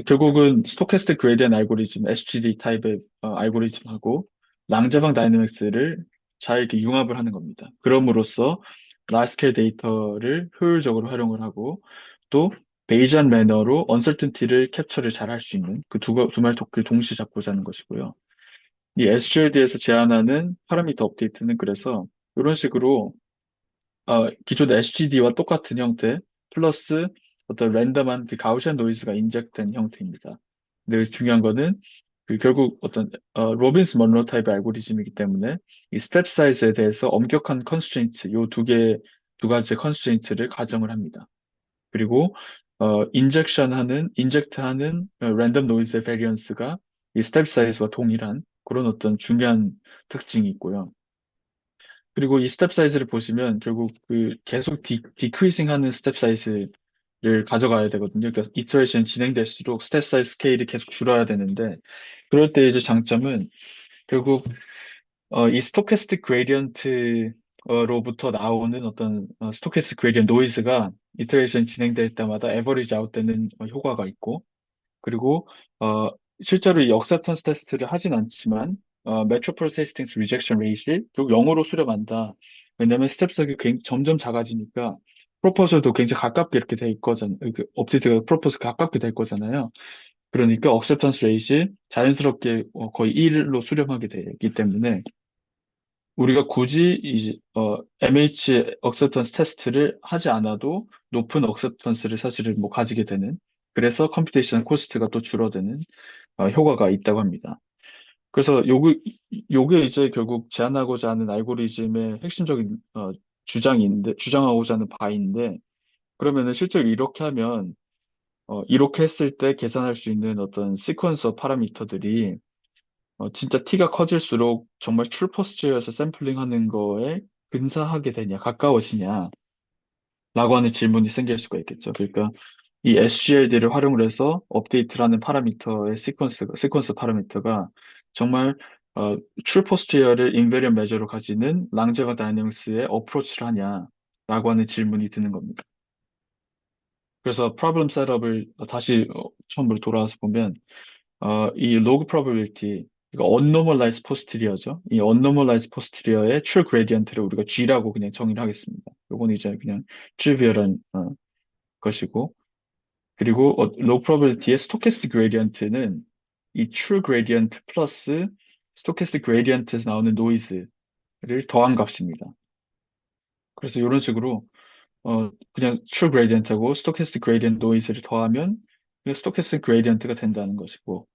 Speaker 1: 결국은 스토캐스틱 그레디언트 알고리즘, SGD 타입의 알고리즘하고 랑자방 다이내믹스를 잘 이렇게 융합을 하는 겁니다. 그럼으로써 라스케일 데이터를 효율적으로 활용을 하고 또 베이지한 매너로 언설튼티를 캡처를 잘 할 수 있는 그 두말 토크를 동시에 잡고자 하는 것이고요. 이 SGLD에서 제안하는 파라미터 업데이트는 그래서 이런 식으로 기존 SGD와 똑같은 형태 플러스 어떤 랜덤한 그 가우시안 노이즈가 인젝트된 형태입니다. 근데 여기서 중요한 거는 그 결국 어떤 로빈스 먼로 타입의 알고리즘이기 때문에 이 스텝 사이즈에 대해서 엄격한 컨스트레인트 요 두 가지 컨스트레인트를 가정을 합니다. 그리고 인젝트하는 랜덤 노이즈의 베리언스가 이 스텝 사이즈와 동일한 그런 어떤 중요한 특징이 있고요. 그리고 이 스텝 사이즈를 보시면 결국 그 계속 디크리징 하는 스텝 사이즈를 가져가야 되거든요. 그러니까 이터레이션 진행될수록 스텝 사이즈 스케일이 계속 줄어야 되는데 그럴 때 이제 장점은 결국 이 스토캐스틱 그레디언트로부터 나오는 어떤 스토캐스틱 그레디언트 노이즈가 이터레이션 진행될 때마다 에버리지 아웃되는 효과가 있고 그리고 어, 실제로 이 억셉턴스 테스트를 하진 않지만 메트로프로세스팅스 리젝션 레이시 결국 0으로 수렴한다. 왜냐하면 스텝석이 점점 작아지니까 프로포즈도 굉장히 가깝게 이렇게 될 거잖아요. 그 업데이트가 프로포즈 가깝게 될 거잖아요. 그러니까 억셉턴스 레이시 자연스럽게 거의 1로 수렴하게 되기 때문에 우리가 굳이 이제 MH 억셉턴스 테스트를 하지 않아도 높은 억셉턴스를 사실은 뭐 가지게 되는 그래서 컴퓨테이션 코스트가 또 줄어드는 효과가 있다고 합니다. 그래서 요게 이제 결국 제안하고자 하는 알고리즘의 핵심적인 주장하고자 하는 바인데 그러면은 실제로 이렇게 하면 이렇게 했을 때 계산할 수 있는 어떤 시퀀서 파라미터들이 진짜 T가 커질수록 정말 출포스트에서 샘플링 하는 거에 근사하게 되냐, 가까워지냐, 라고 하는 질문이 생길 수가 있겠죠. 그러니까 이 SGLD를 활용을 해서 업데이트를 하는 파라미터의 시퀀스 파라미터가 정말 출포스트리어를 인베리언 메저로 가지는 랑제바 다이내믹스의 어프로치를 하냐, 라고 하는 질문이 드는 겁니다. 그래서 프로블럼 셋업을 다시 처음으로 돌아와서 보면 이 로그 프로버빌리티, 이거 unnormalized posterior죠. 이 unnormalized posterior의 true gradient를 우리가 G라고 그냥 정의를 하겠습니다. 요건 이제 그냥 trivial한 것이고, 그리고 low probability의 stochastic gradient는 이 true gradient 플러스 stochastic gradient에서 나오는 noise를 더한 값입니다. 그래서 이런 식으로 그냥 true gradient하고 stochastic gradient noise를 더하면 그냥 stochastic gradient가 된다는 것이고,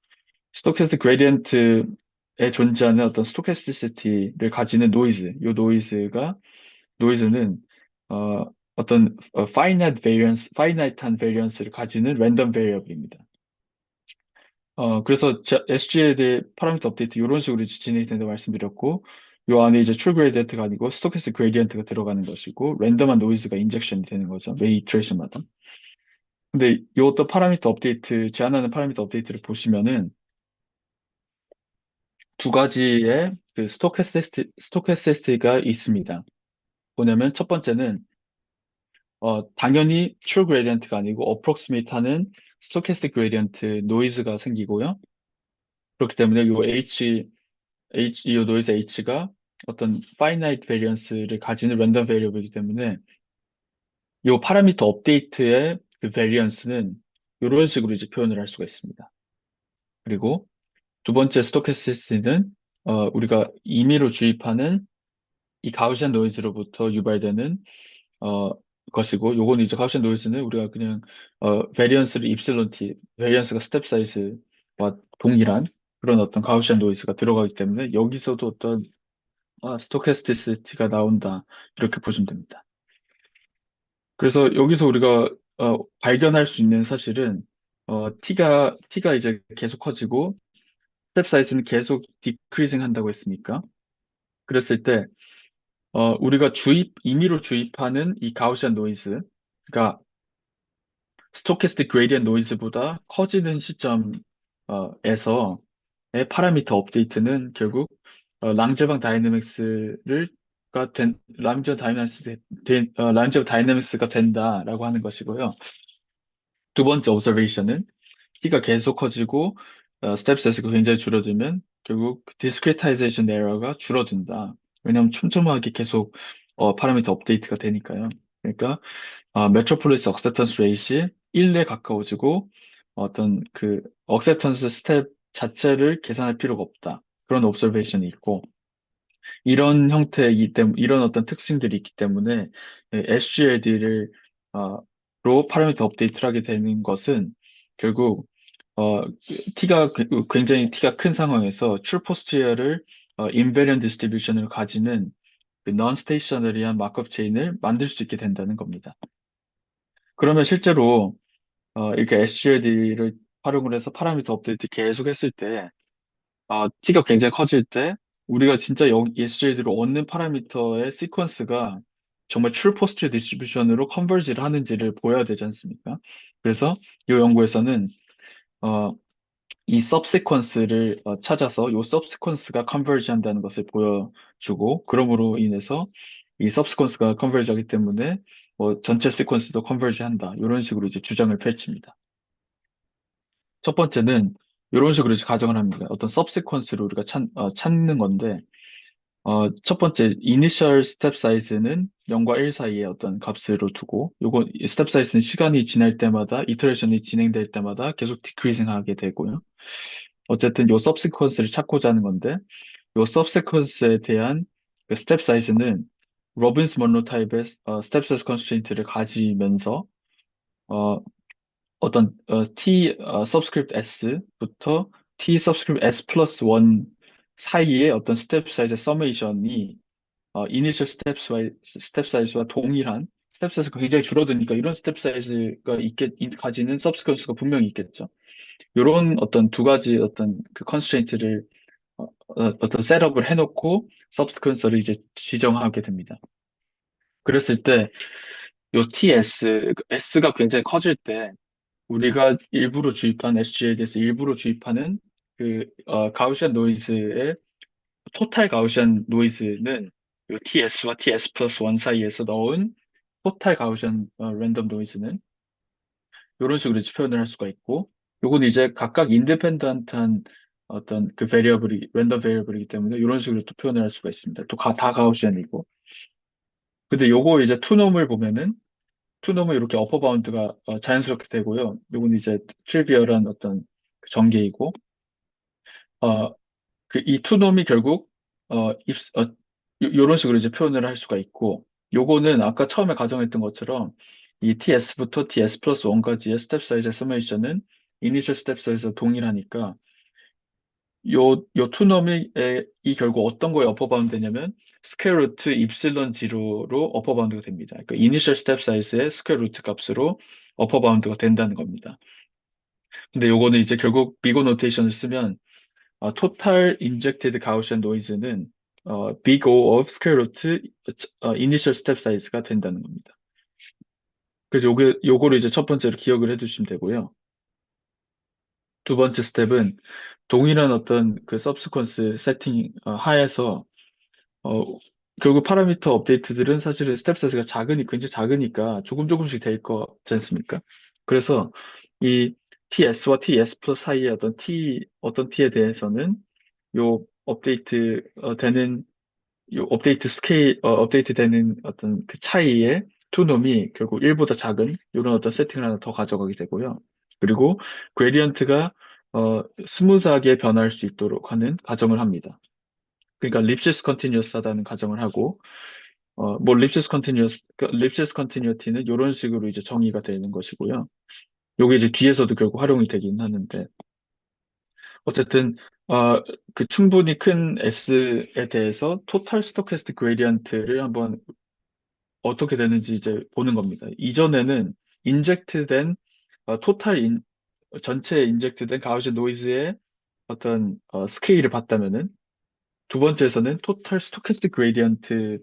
Speaker 1: 스토캐스틱 그레디언트에 존재하는 어떤 스토캐스티시티를 가지는 노이즈는 어떤 파이나이트한 베리언스를 가지는 랜덤 베리어블입니다. 그래서 SG에 대해 파라미터 업데이트 이런 식으로 이제 진행이 된다고 말씀드렸고 요 안에 이제 true gradient가 아니고 스토캐스틱 그레디언트가 들어가는 것이고 랜덤한 노이즈가 인젝션이 되는 거죠. 매 이터레이션마다. 근데 요또 파라미터 업데이트 제한하는 파라미터 업데이트를 보시면은 두 가지의 그 스토캐스티가 있습니다. 뭐냐면 첫 번째는 당연히 true gradient가 아니고 approximate 하는 stochastic gradient 노이즈가 생기고요. 그렇기 때문에 이 노이즈 H가 어떤 finite variance를 가지는 랜덤 베리어블이기 때문에 이 파라미터 업데이트의 그 variance는 이런 식으로 이제 표현을 할 수가 있습니다. 그리고 두 번째 스토캐스티는 우리가 임의로 주입하는 이 가우시안 노이즈로부터 유발되는 어, 것이고 요건 이제 가우시안 노이즈는 우리가 그냥 베리언스를 입실론 t 베리언스가 스텝 사이즈와 동일한 그런 어떤 가우시안 노이즈가 들어가기 때문에 여기서도 어떤 스토캐스티시티가 나온다 이렇게 보시면 됩니다. 그래서 여기서 우리가 발견할 수 있는 사실은 t가 이제 계속 커지고 스텝 사이즈는 계속 디크리징 한다고 했으니까 그랬을 때 우리가 임의로 주입하는 이 가우시안 노이즈가 스토캐스틱 그레디언트 노이즈보다 커지는 시점 에서의 파라미터 업데이트는 결국 랑제방 다이내믹스를 랑제 다이내믹스가 된다라고 하는 것이고요. 두 번째 오버베이션은 t가 계속 커지고 스텝 사이즈가 굉장히 줄어들면 결국 디스크리타이제이션 에러가 줄어든다. 왜냐하면 촘촘하게 계속 파라미터 업데이트가 되니까요. 그러니까 메트로폴리스 억셉턴스 레이시 1에 가까워지고 어떤 그 억셉턴스 스텝 자체를 계산할 필요가 없다. 그런 옵저베이션이 있고 이런 형태이기 때문에 이런 어떤 특징들이 있기 때문에 SGLD를 로 파라미터 업데이트를 하게 되는 것은 결국 굉장히 t가 큰 상황에서 트루포스티어를 인베리언 디스트리뷰션을 가지는 그 non-stationary한 마크업 체인을 만들 수 있게 된다는 겁니다. 그러면 실제로 이렇게 SGLD를 활용을 해서 파라미터 업데이트 계속 했을 때 t가 굉장히 커질 때 우리가 진짜 SGLD로 얻는 파라미터의 시퀀스가 정말 true posterior distribution으로 컨버지를 하는지를 보여야 되지 않습니까? 그래서 이 연구에서는 어, 이 subsequence를 찾아서 이 subsequence가 컨버지 한다는 것을 보여주고 그러므로 인해서 이 subsequence가 컨버지 하기 때문에 전체 시퀀스도 컨버지 한다. 이런 식으로 이제 주장을 펼칩니다. 첫 번째는 이런 식으로 이제 가정을 합니다. 어떤 subsequence를 우리가 찾는 건데 첫 번째, initial step size는 0과 1 사이의 어떤 값으로 두고, 요거, step size는 시간이 지날 때마다, 이터레이션이 진행될 때마다 계속 decreasing 하게 되고요. 어쨌든 요 subsequence를 찾고자 하는 건데, 요 subsequence에 대한 그 step size는 로빈스 먼로 타입의 step size constraint를 가지면서, 어, t subscript s부터 t subscript s 플러스 1 사이의 어떤 step size 서메이션이 이니셜 스텝 사이즈와 동일한 스텝 사이즈가 굉장히 줄어드니까 이런 스텝 사이즈가 가지는 서브스퀀스가 분명히 있겠죠. 이런 어떤 두 가지 어떤 그 컨스트레인트를 떤 셋업을 해놓고 서브스퀀스를 이제 지정하게 됩니다. 그랬을 때 요 TS, S가 굉장히 커질 때 우리가 일부러 주입한 SGLD에서 일부러 주입하는 가우시안 노이즈의 토탈 가우시안 노이즈는 요 TS와 TS 플러스 1 사이에서 넣은 토탈 가우시안 랜덤 노이즈는 이런 식으로 이제 표현을 할 수가 있고 요건 이제 각각 인디펜던트한 어떤 그 랜덤 베리어블이기 때문에 이런 식으로 또 표현을 할 수가 있습니다. 또 다 가우시안이고 근데 요거 이제 투놈을 보면은 투놈은 이렇게 어퍼 바운드가 자연스럽게 되고요. 요건 이제 트리비얼한 어떤 그 전개이고 어, 이 투놈이 결국 요런 식으로 이제 표현을 할 수가 있고 요거는 아까 처음에 가정했던 것처럼 이 TS부터 TS 플러스 1까지의 스텝 사이즈의 서메이션은 이니셜 스텝 사이즈와 동일하니까 요 투놈이 이 결국 어떤 거에 어퍼 바운드 되냐면 스퀘어 루트 입실론 지로로 어퍼 바운드가 됩니다. 그러니까 이니셜 스텝 사이즈의 스퀘어 루트 값으로 어퍼 바운드가 된다는 겁니다. 근데 요거는 이제 결국 비고 노테이션을 쓰면 토탈 인젝티드 가우시안 노이즈는 big O of square root initial step size가 된다는 겁니다. 그래서 요거를 이제 첫 번째로 기억을 해두시면 되고요. 두 번째 스텝은 동일한 어떤 그 서브스퀀스 세팅 하에서 어, 결국 파라미터 업데이트들은 사실은 스텝 사이즈가 굉장히 작으니까 조금씩 될 거지 않습니까? 그래서 이 TS와 TS 플러스 사이의 어떤 T에 대해서는 요 업데이트 되는 어떤 그 차이의 투놈이 결국 1보다 작은 이런 어떤 세팅을 하나 더 가져가게 되고요. 그리고 그레디언트가 스무스하게 변할 수 있도록 하는 가정을 합니다. 그러니까 립시스 컨티뉴어스하다는 가정을 하고 뭐 립시스 컨티뉴어티는 이런 식으로 이제 정의가 되는 것이고요. 요게 이제 뒤에서도 결국 활용이 되긴 하는데 어쨌든 그 충분히 큰 S에 대해서 토탈 스토캐스틱 그레디언트를 한번 어떻게 되는지 이제 보는 겁니다. 이전에는 인젝트된 토탈 전체 인젝트된 가우시 노이즈의 어떤 스케일을 봤다면은 두 번째에서는 토탈 스토캐스틱 그레디언트의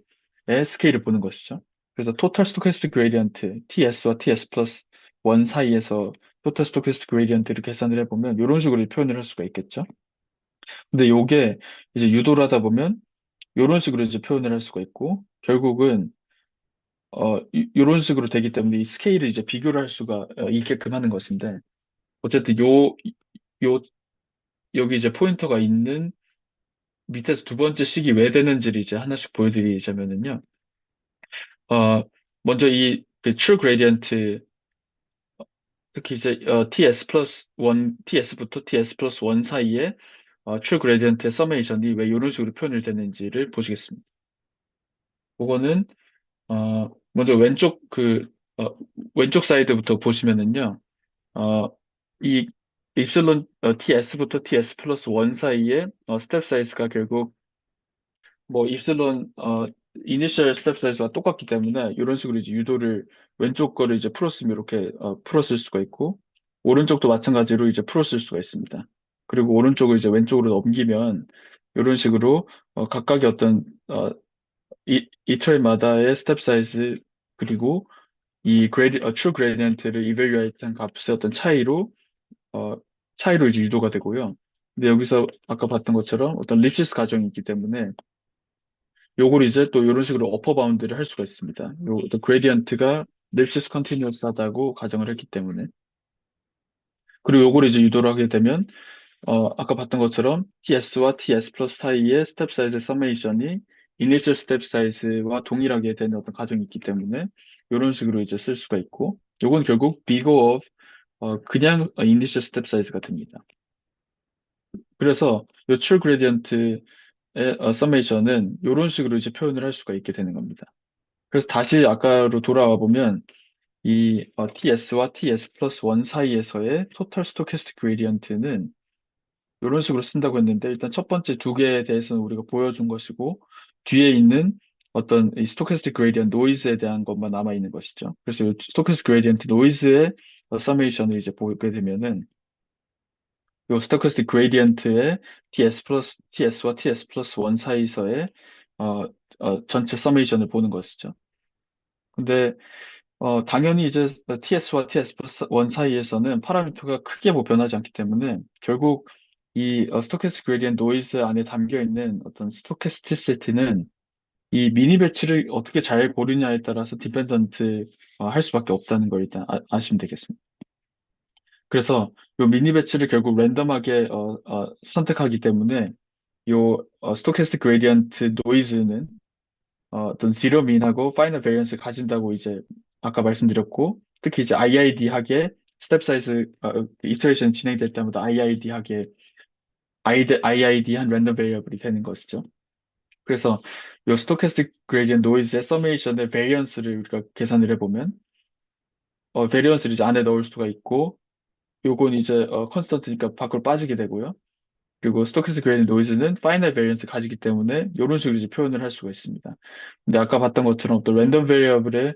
Speaker 1: 스케일을 보는 것이죠. 그래서 토탈 스토캐스틱 그레디언트 TS와 TS 플러스 1 사이에서 토탈 스토캐스틱 그레디언트를 계산을 해보면 이런 식으로 표현을 할 수가 있겠죠. 근데 요게 이제 유도를 하다 보면 이런 식으로 이제 표현을 할 수가 있고 결국은 이런 식으로 되기 때문에 이 스케일을 이제 비교를 할 수가 있게끔 하는 것인데 어쨌든 요 여기 이제 포인터가 있는 밑에서 두 번째 식이 왜 되는지를 이제 하나씩 보여드리자면은요. 어, 먼저 그 true gradient 특히 이제 TS 플러스 1, TS부터 TS 플러스 1 사이에 true gradient의 서메이션이 왜 이런 식으로 표현을 되는지를 보시겠습니다. 그거는 먼저 왼쪽 사이드부터 보시면은요. 어, 이 입실론 TS부터 TS 플러스 1 사이에 스텝 사이즈가 결국 뭐 입실론 이니셜 스텝 사이즈와 똑같기 때문에 이런 식으로 이제 유도를 왼쪽 거를 이제 풀었으면 이렇게 풀었을 수가 있고 오른쪽도 마찬가지로 이제 풀었을 수가 있습니다. 그리고 오른쪽을 이제 왼쪽으로 넘기면 이런 식으로 각각의 어떤 이터널마다의 스텝 사이즈 그리고 true gradient를 evaluate한 값의 어떤 어, 차이로 이제 유도가 되고요. 근데 여기서 아까 봤던 것처럼 어떤 립시스 가정이 있기 때문에 요걸 이제 또 이런 식으로 어퍼 바운드를 할 수가 있습니다. 요 어떤 그레디언트가 립시스 컨티뉴어스 하다고 가정을 했기 때문에. 그리고 요걸 이제 유도를 하게 되면 아까 봤던 것처럼 TS와 TS 플러스 사이의 스텝 사이즈 서메이션이 이니셜 스텝 사이즈와 동일하게 되는 어떤 가정이 있기 때문에 이런 식으로 이제 쓸 수가 있고 요건 결국 bigger of 그냥 이니셜 스텝 사이즈가 됩니다. 그래서 요 true gradient의 서메이션은 이런 식으로 이제 표현을 할 수가 있게 되는 겁니다. 그래서 다시 아까로 돌아와 보면 TS와 TS 플러스 1 사이에서의 토탈 스토캐스틱 그레디언트는 이런 식으로 쓴다고 했는데 일단 첫 번째 두 개에 대해서는 우리가 보여준 것이고 뒤에 있는 어떤 이 스토캐스틱 그레디언트 노이즈에 대한 것만 남아 있는 것이죠. 그래서 이 스토캐스틱 그레디언트 노이즈의 서메이션을 이제 보게 되면은 이 스토캐스틱 그레디언트의 TS와 TS 플러스 1 사이에서의 어, 전체 서메이션을 보는 것이죠. 근데 당연히 이제 TS와 TS 플러스 1 사이에서는 파라미터가 크게 뭐 변하지 않기 때문에 결국 이 스토캐스틱 그레디언트 노이즈 안에 담겨 있는 어떤 스토캐스티시티는 이 미니 배치를 어떻게 잘 고르냐에 따라서 디펜던트 할 수밖에 없다는 걸 일단 아시면 되겠습니다. 그래서 이 미니 배치를 결국 랜덤하게 선택하기 때문에 이 스토캐스틱 그레디언트 노이즈는 어떤 지로 민하고 파이널 베리언스를 가진다고 이제 아까 말씀드렸고 특히 이제 IID 하게 스텝 사이즈 이터레이션 진행될 때마다 IID 한 랜덤 베리어블이 되는 것이죠. 그래서 이 스토캐스틱 그레디언트 노이즈의 서메이션의 베리언스를 우리가 계산을 해보면 베리언스를 이제 안에 넣을 수가 있고 요건 이제 컨스턴트니까 밖으로 빠지게 되고요. 그리고 스토캐스틱 그레디언트 노이즈는 파이널 베리언스 가지기 때문에 이런 식으로 이제 표현을 할 수가 있습니다. 근데 아까 봤던 것처럼 또 랜덤 베리어블의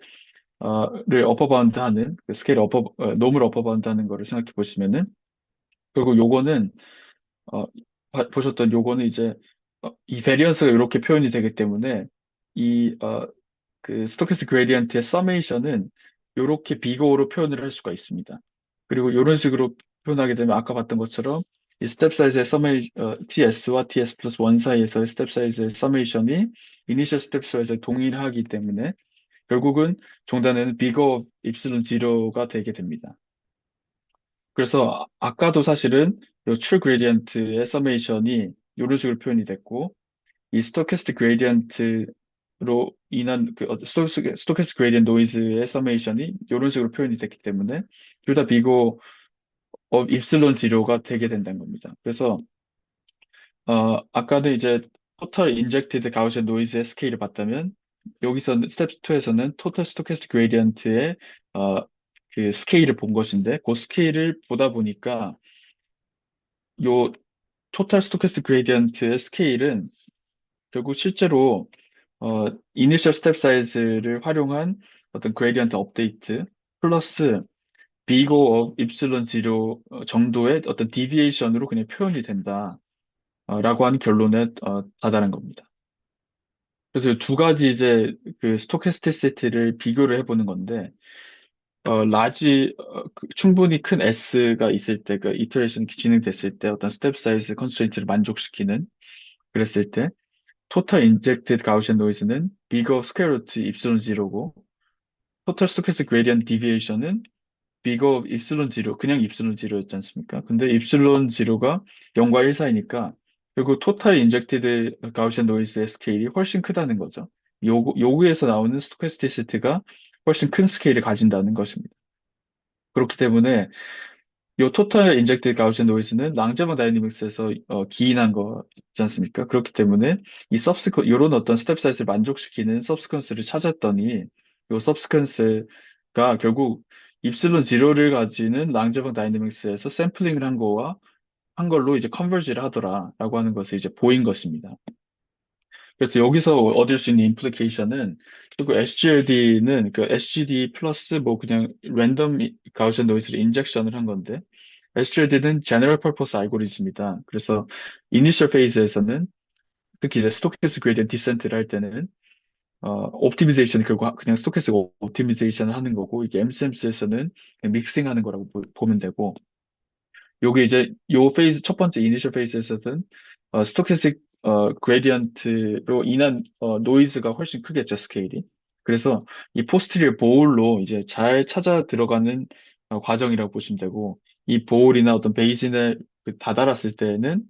Speaker 1: 를 어퍼바운드 하는, 그 스케일 놈을 어퍼바운드 하는 거를 생각해 보시면은, 결국 요거는, 어, 보셨던 요거는 이제, 이 베리언스가 이렇게 표현이 되기 때문에, 이, 그 스토캐스틱 그레디언트의 서메이션은 이렇게 비거로 표현을 할 수가 있습니다. 그리고 이런 식으로 표현하게 되면 아까 봤던 것처럼 이 스텝 사이즈의 TS와 TS 플러스 1 사이에서의 스텝 사이즈의 서메이션이 이니셜 스텝 사이즈에 동일하기 때문에 결국은 종단에는 비거 입실론 제로가 되게 됩니다. 그래서 아까도 사실은 이 true gradient의 서메이션이 이런 식으로 표현이 됐고 이 스토캐스틱 그레디언트로 인한 스토캐스틱 그레디언트 노이즈의 서메이션이 이런 식으로 표현이 됐기 때문에 둘 다 비고 입실론 제로가 되게 된다는 겁니다. 그래서 아까는 이제 토탈 인젝티드 가우시안 노이즈의 스케일을 봤다면 여기서는 스텝 2에서는 토탈 스토캐스틱 그레디언트의 그 스케일을 본 것인데 그 스케일을 보다 보니까 요 토탈 스토캐스틱 그레디언트의 스케일은 결국 실제로 이니셜 스텝 사이즈를 활용한 어떤 그레디언트 업데이트 플러스 비고 입실론 제로 정도의 어떤 디비에이션으로 그냥 표현이 된다. 라고 하는 결론에 다다른 겁니다. 그래서 두 가지 이제 그 스토캐스티시티를 비교를 해보는 건데 충분히 큰 S가 있을 때, 그 이터레이션 진행됐을 때 어떤 스텝 사이즈 컨스트레인트를 만족시키는 그랬을 때 토탈 인젝티드 가우시안 노이즈는 비거 스퀘어 루트 입실론 제로고 토탈 스토캐스틱 그레디언트 디비에이션은 비거 입실론 제로 그냥 입실론 제로였지 않습니까? 근데 입실론 제로가 0과 1 사이니까 결국 토탈 인젝티드 가우시안 노이즈의 스케일이 훨씬 크다는 거죠. 요구에서 나오는 스토캐스티시티가 훨씬 큰 스케일을 가진다는 것입니다. 그렇기 때문에 요 토탈 인젝티드 가우시안 노이즈는 랑제방 다이내믹스에서 기인한 거 있지 않습니까? 그렇기 때문에 요런 어떤 스텝 사이즈를 만족시키는 서브스퀀스를 찾았더니 요 서브스퀀스가 결국 입실론 제로를 가지는 랑제방 다이내믹스에서 샘플링을 한 걸로 이제 컨버지를 하더라라고 하는 것을 이제 보인 것입니다. 그래서 여기서 얻을 수 있는 임플리케이션은 그리고 SGLD는 그 SGD 플러스 뭐 그냥 랜덤 가우시안 노이즈를 인젝션을 한 건데 SGLD는 General Purpose 알고리즘이다. 그래서 이니셜 페이즈에서는 특히 이제 스토캐스틱 그레디언트 디센트를 할 때는 옵티미제이션 결국 그냥 스토캐스틱 옵티미제이션을 하는 거고 이게 MCMC에서는 믹싱하는 거라고 보면 되고 요게 이제 요 페이즈 첫 번째 이니셜 페이즈에서는 스토캐스틱 그레디언트로 인한 노이즈가 훨씬 크겠죠 스케일이. 그래서 이 포스티리어 보울로 이제 잘 찾아 들어가는 과정이라고 보시면 되고 이 보울이나 어떤 베이진에 다다랐을 때는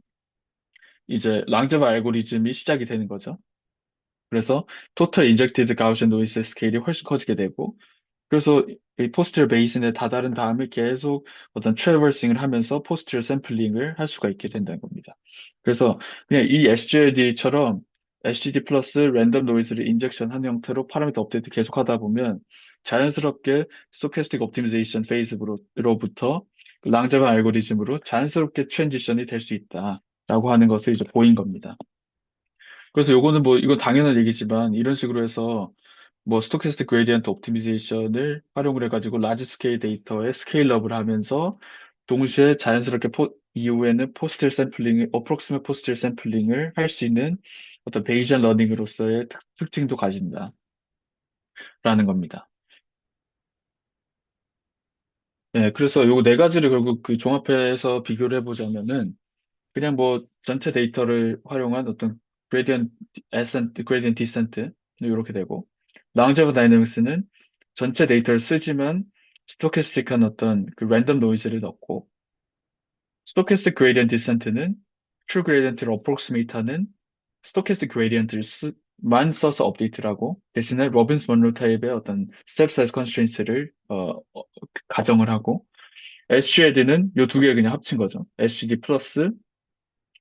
Speaker 1: 이제 랑제바 알고리즘이 시작이 되는 거죠. 그래서 토탈 인젝티드 가우시안 노이즈 스케일이 훨씬 커지게 되고 그래서 이 포스terior 베이슨에 다다른 다음에 계속 어떤 트래버싱을 하면서 포스terior 샘플링을 할 수가 있게 된다는 겁니다. 그래서 그냥 이 SGLD처럼 SGD 플러스 랜덤 노이즈를 인젝션 한 형태로 파라미터 업데이트 계속 하다 보면 자연스럽게 스토캐스틱 옵티미제이션 페이즈로부터 랑자반 알고리즘으로 자연스럽게 트랜지션이 될 수 있다라고 하는 것을 이제 보인 겁니다. 그래서 요거는 뭐 이건 당연한 얘기지만 이런 식으로 해서 뭐 스토캐스틱 그레디언트 옵티미제이션을 활용을 해가지고 라지 스케일 데이터에 스케일업을 하면서 동시에 자연스럽게 이후에는 포스텔 샘플링, 어프록시메 포스텔 샘플링을 할 수 있는 어떤 베이지안 러닝으로서의 특징도 가진다라는 겁니다. 네, 그래서 요 네 가지를 결국 그 종합해서 비교를 해보자면은 그냥 뭐 전체 데이터를 활용한 어떤 그레디언트 에센트, 그레디언트 디센트 이렇게 되고 랑제브 다이내믹스는 전체 데이터를 쓰지만 스토캐스틱한 어떤 그 랜덤 노이즈를 넣고 스토캐스틱 그레디언트 디센트는 트루 그레디언트를 어프록시메이트하는 스토캐스틱 그레디언트만 써서 업데이트를 하고 대신에 로빈스 먼로 타입의 어떤 스텝 사이즈 컨스트레인트를 가정을 하고 SGD는 요 두 개를 그냥 합친 거죠. SGD 플러스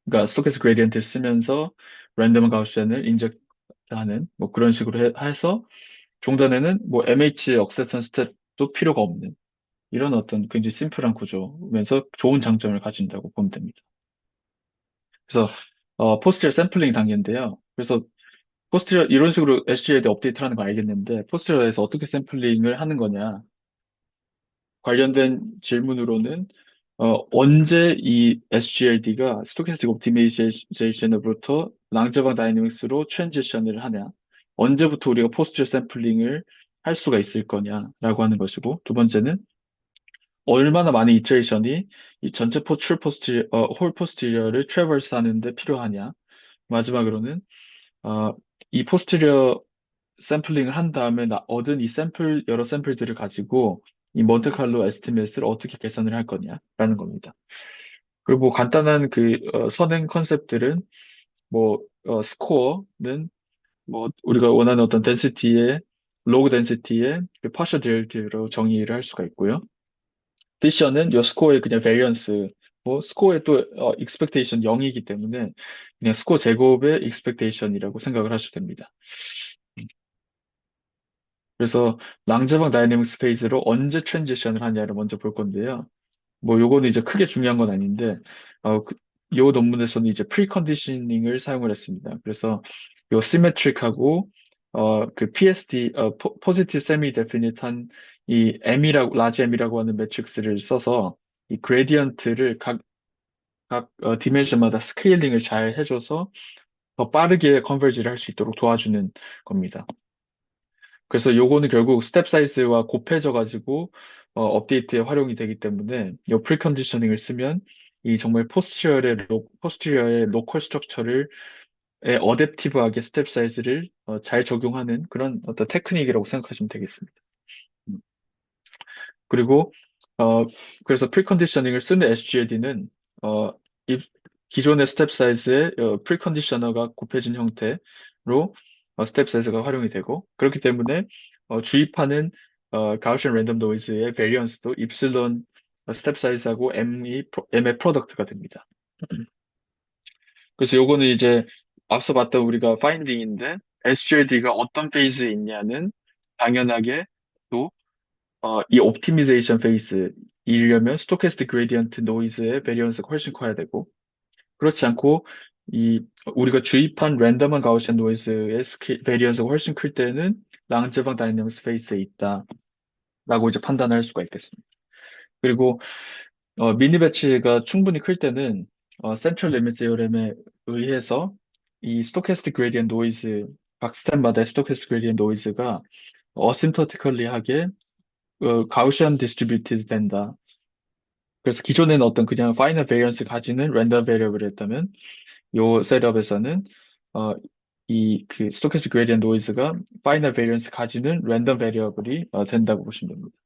Speaker 1: 그러니까 스토캐스틱 그레디언트를 쓰면서 랜덤 가우시안을 인젝트하는 뭐 그런 식으로 해서 종단에는 뭐 MH 억셉턴스 스텝도 필요가 없는 이런 어떤 굉장히 심플한 구조면서 좋은 장점을 가진다고 보면 됩니다. 그래서 포스트리어 샘플링 단계인데요. 그래서 포스트리어 이런 식으로 SGL에 업데이트를 하는 거 알겠는데 포스트리어에서 어떻게 샘플링을 하는 거냐 관련된 질문으로는 언제 이 SGLD가 스토캐스틱 옵티미제이션으로부터 랑제방 다이내믹스로 트랜지션을 하냐? 언제부터 우리가 포스트리어 샘플링을 할 수가 있을 거냐라고 하는 것이고 두 번째는 얼마나 많은 이터레이션이 이 전체 홀 포스티리어를 트래버스 하는데 필요하냐? 마지막으로는 어, 이 포스티리어 샘플링을 한 다음에 얻은 이 여러 샘플들을 가지고 이 몬테칼로 에스티메이트를 어떻게 계산을 할 거냐라는 겁니다. 그리고 뭐 간단한 선행 컨셉들은 뭐 스코어는 뭐 우리가 원하는 어떤 로그 덴시티의 그 파셜 데리티브로 정의를 할 수가 있고요. 피셔는 요 스코어의 그냥 베리언스 뭐 스코어의 또 익스펙테이션 0이기 때문에 그냥 스코어 제곱의 익스펙테이션이라고 생각을 하셔도 됩니다. 그래서 랑제방 다이내믹 스페이스로 언제 트랜지션을 하냐를 먼저 볼 건데요. 뭐 요거는 이제 크게 중요한 건 아닌데 요 논문에서는 이제 프리컨디셔닝을 사용을 했습니다. 그래서 요 시메트릭하고 그 PSD 포지티브 세미 데피니트한 이 M이라고 라지 M이라고 하는 매트릭스를 써서 이 그레디언트를 각 디멘션마다 스케일링을 잘 해줘서 더 빠르게 컨버지를 할 수 있도록 도와주는 겁니다. 그래서 요거는 결국 스텝 사이즈와 곱해져 가지고 업데이트에 활용이 되기 때문에 요 프리컨디셔닝을 쓰면 이 정말 포스티리어의 로컬 스트럭처를 어댑티브하게 스텝 사이즈를 잘 적용하는 그런 어떤 테크닉이라고 생각하시면 되겠습니다. 음. 그리고 어, 그래서 프리컨디셔닝을 쓰는 SGLD는 어, 이 기존의 스텝 사이즈의 프리컨디셔너가 곱해진 형태로 스텝 사이즈가 활용이 되고 그렇기 때문에 주입하는 가우시안 랜덤 노이즈의 베리언스도 입실론 스텝 사이즈하고 M의 프로덕트가 됩니다. 그래서 요거는 이제 앞서 봤던 우리가 파인딩인데 SGLD가 어떤 페이지에 있냐는 당연하게 또 이 옵티미제이션 페이스이려면 스토캐스틱 그레디언트 노이즈의 베리언스가 훨씬 커야 되고 그렇지 않고 이 우리가 주입한 랜덤한 가우시안 노이즈의 베리언스가 훨씬 클 때는 랑즈방 다이내믹 스페이스에 있다라고 이제 판단할 수가 있겠습니다. 그리고 미니 배치가 충분히 클 때는 센트럴 리밋 세어렘에 의해서 이 스토캐스틱 그레디언트 노이즈 각 스텝마다의 스토캐스틱 그레디언트 노이즈가 어심프토티컬리하게 가우시안 디스트리뷰티드 된다. 그래서 기존에는 어떤 그냥 파이널 베리언스 가지는 랜덤 베리어블이었다면 요 셋업에서는 어, 이 그 스토캐스틱 그레디언트 노이즈가 파이널 베리언스 가지는 랜덤 베리어블이 된다고 보시면 됩니다.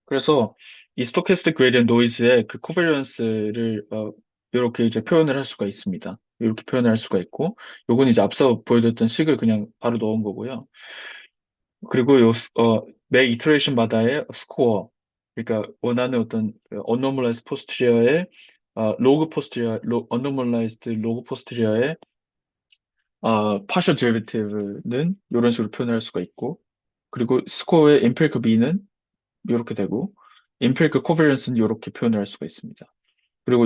Speaker 1: 그래서 이 스토캐스틱 그레디언트 노이즈의 그 코베리언스를 이렇게 이제 표현을 할 수가 있습니다. 이렇게 표현을 할 수가 있고 요건 이제 앞서 보여줬던 식을 그냥 바로 넣은 거고요. 그리고 매 이터레이션마다의 스코어, 그러니까 원하는 어떤 언노멀라이즈 포스트리어의 언노멀라이즈드 로그 포스트리어의 파셜 데리베티브는 이런 식으로 표현할 수가 있고, 그리고 스코어의 임페리컬 B는 이렇게 되고, 임페리컬 코베리언스는 이렇게 표현을 할 수가 있습니다. 그리고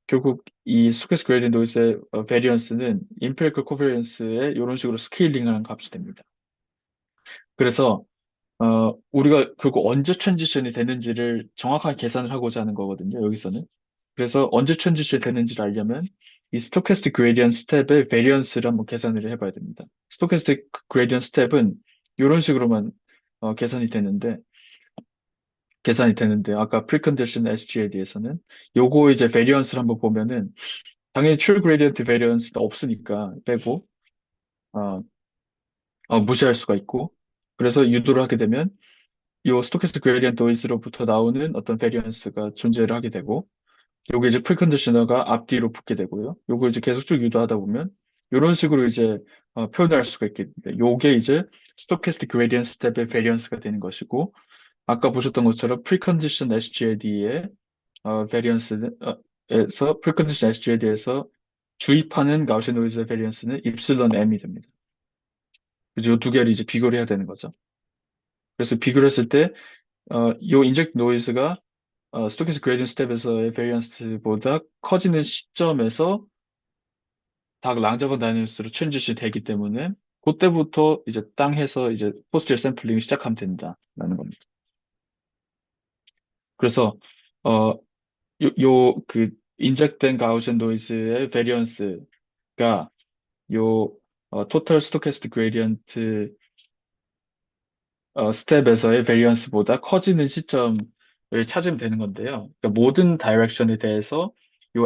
Speaker 1: 결국 이 스퀘스 그레디언트 노이즈의 베리언스는 임페리컬 코베리언스에 이런 식으로 스케일링하는 값이 됩니다. 그래서 우리가 결국 언제 트랜지션이 되는지를 정확하게 계산을 하고자 하는 거거든요, 여기서는. 그래서 언제 트랜지션이 되는지를 알려면 이 스토캐스틱 그레디언트 스텝의 베리언스를 한번 계산을 해봐야 됩니다. 스토캐스틱 그레디언트 스텝은 이런 식으로만 계산이 되는데 아까 프리컨디션 SGLD에서는 요거 이제 베리언스를 한번 보면은 당연히 true gradient variance가 없으니까 빼고 어, 무시할 수가 있고 그래서 유도를 하게 되면 요 스토캐스틱 그레디언트 노이즈로부터 나오는 어떤 베리언스가 존재를 하게 되고 요게 이제 프리컨디셔너가 앞뒤로 붙게 되고요. 요거 이제 계속 쭉 유도하다 보면 이런 식으로 이제 표현할 수가 있겠는데 요게 이제 스토캐스틱 그레디언트 스텝의 베리언스가 되는 것이고 아까 보셨던 것처럼 프리컨디션 SGLD의 베리언스는 에서 프리컨디션 SGLD에서 주입하는 가우시안 노이즈 베리언스는 입실론 M이 됩니다. 그래서 요 두 개를 이제 비교를 해야 되는 거죠. 그래서 비교를 했을 때 요 인젝트 노이즈가 스토키스 그레디언트 스텝에서의 베리언스보다 커지는 시점에서 다 랑자반 다이내믹스로 트랜지션이 되기 때문에 그때부터 이제 땅에서 이제 포스트리어 샘플링을 시작하면 된다라는 겁니다. 그래서 어, 그 인젝트된 가우시안 노이즈의 베리언스가 요 토탈 스토캐스틱 그레디언트 스텝에서의 베리언스보다 커지는 시점을 찾으면 되는 건데요. 그러니까 모든 다이렉션에 대해서 요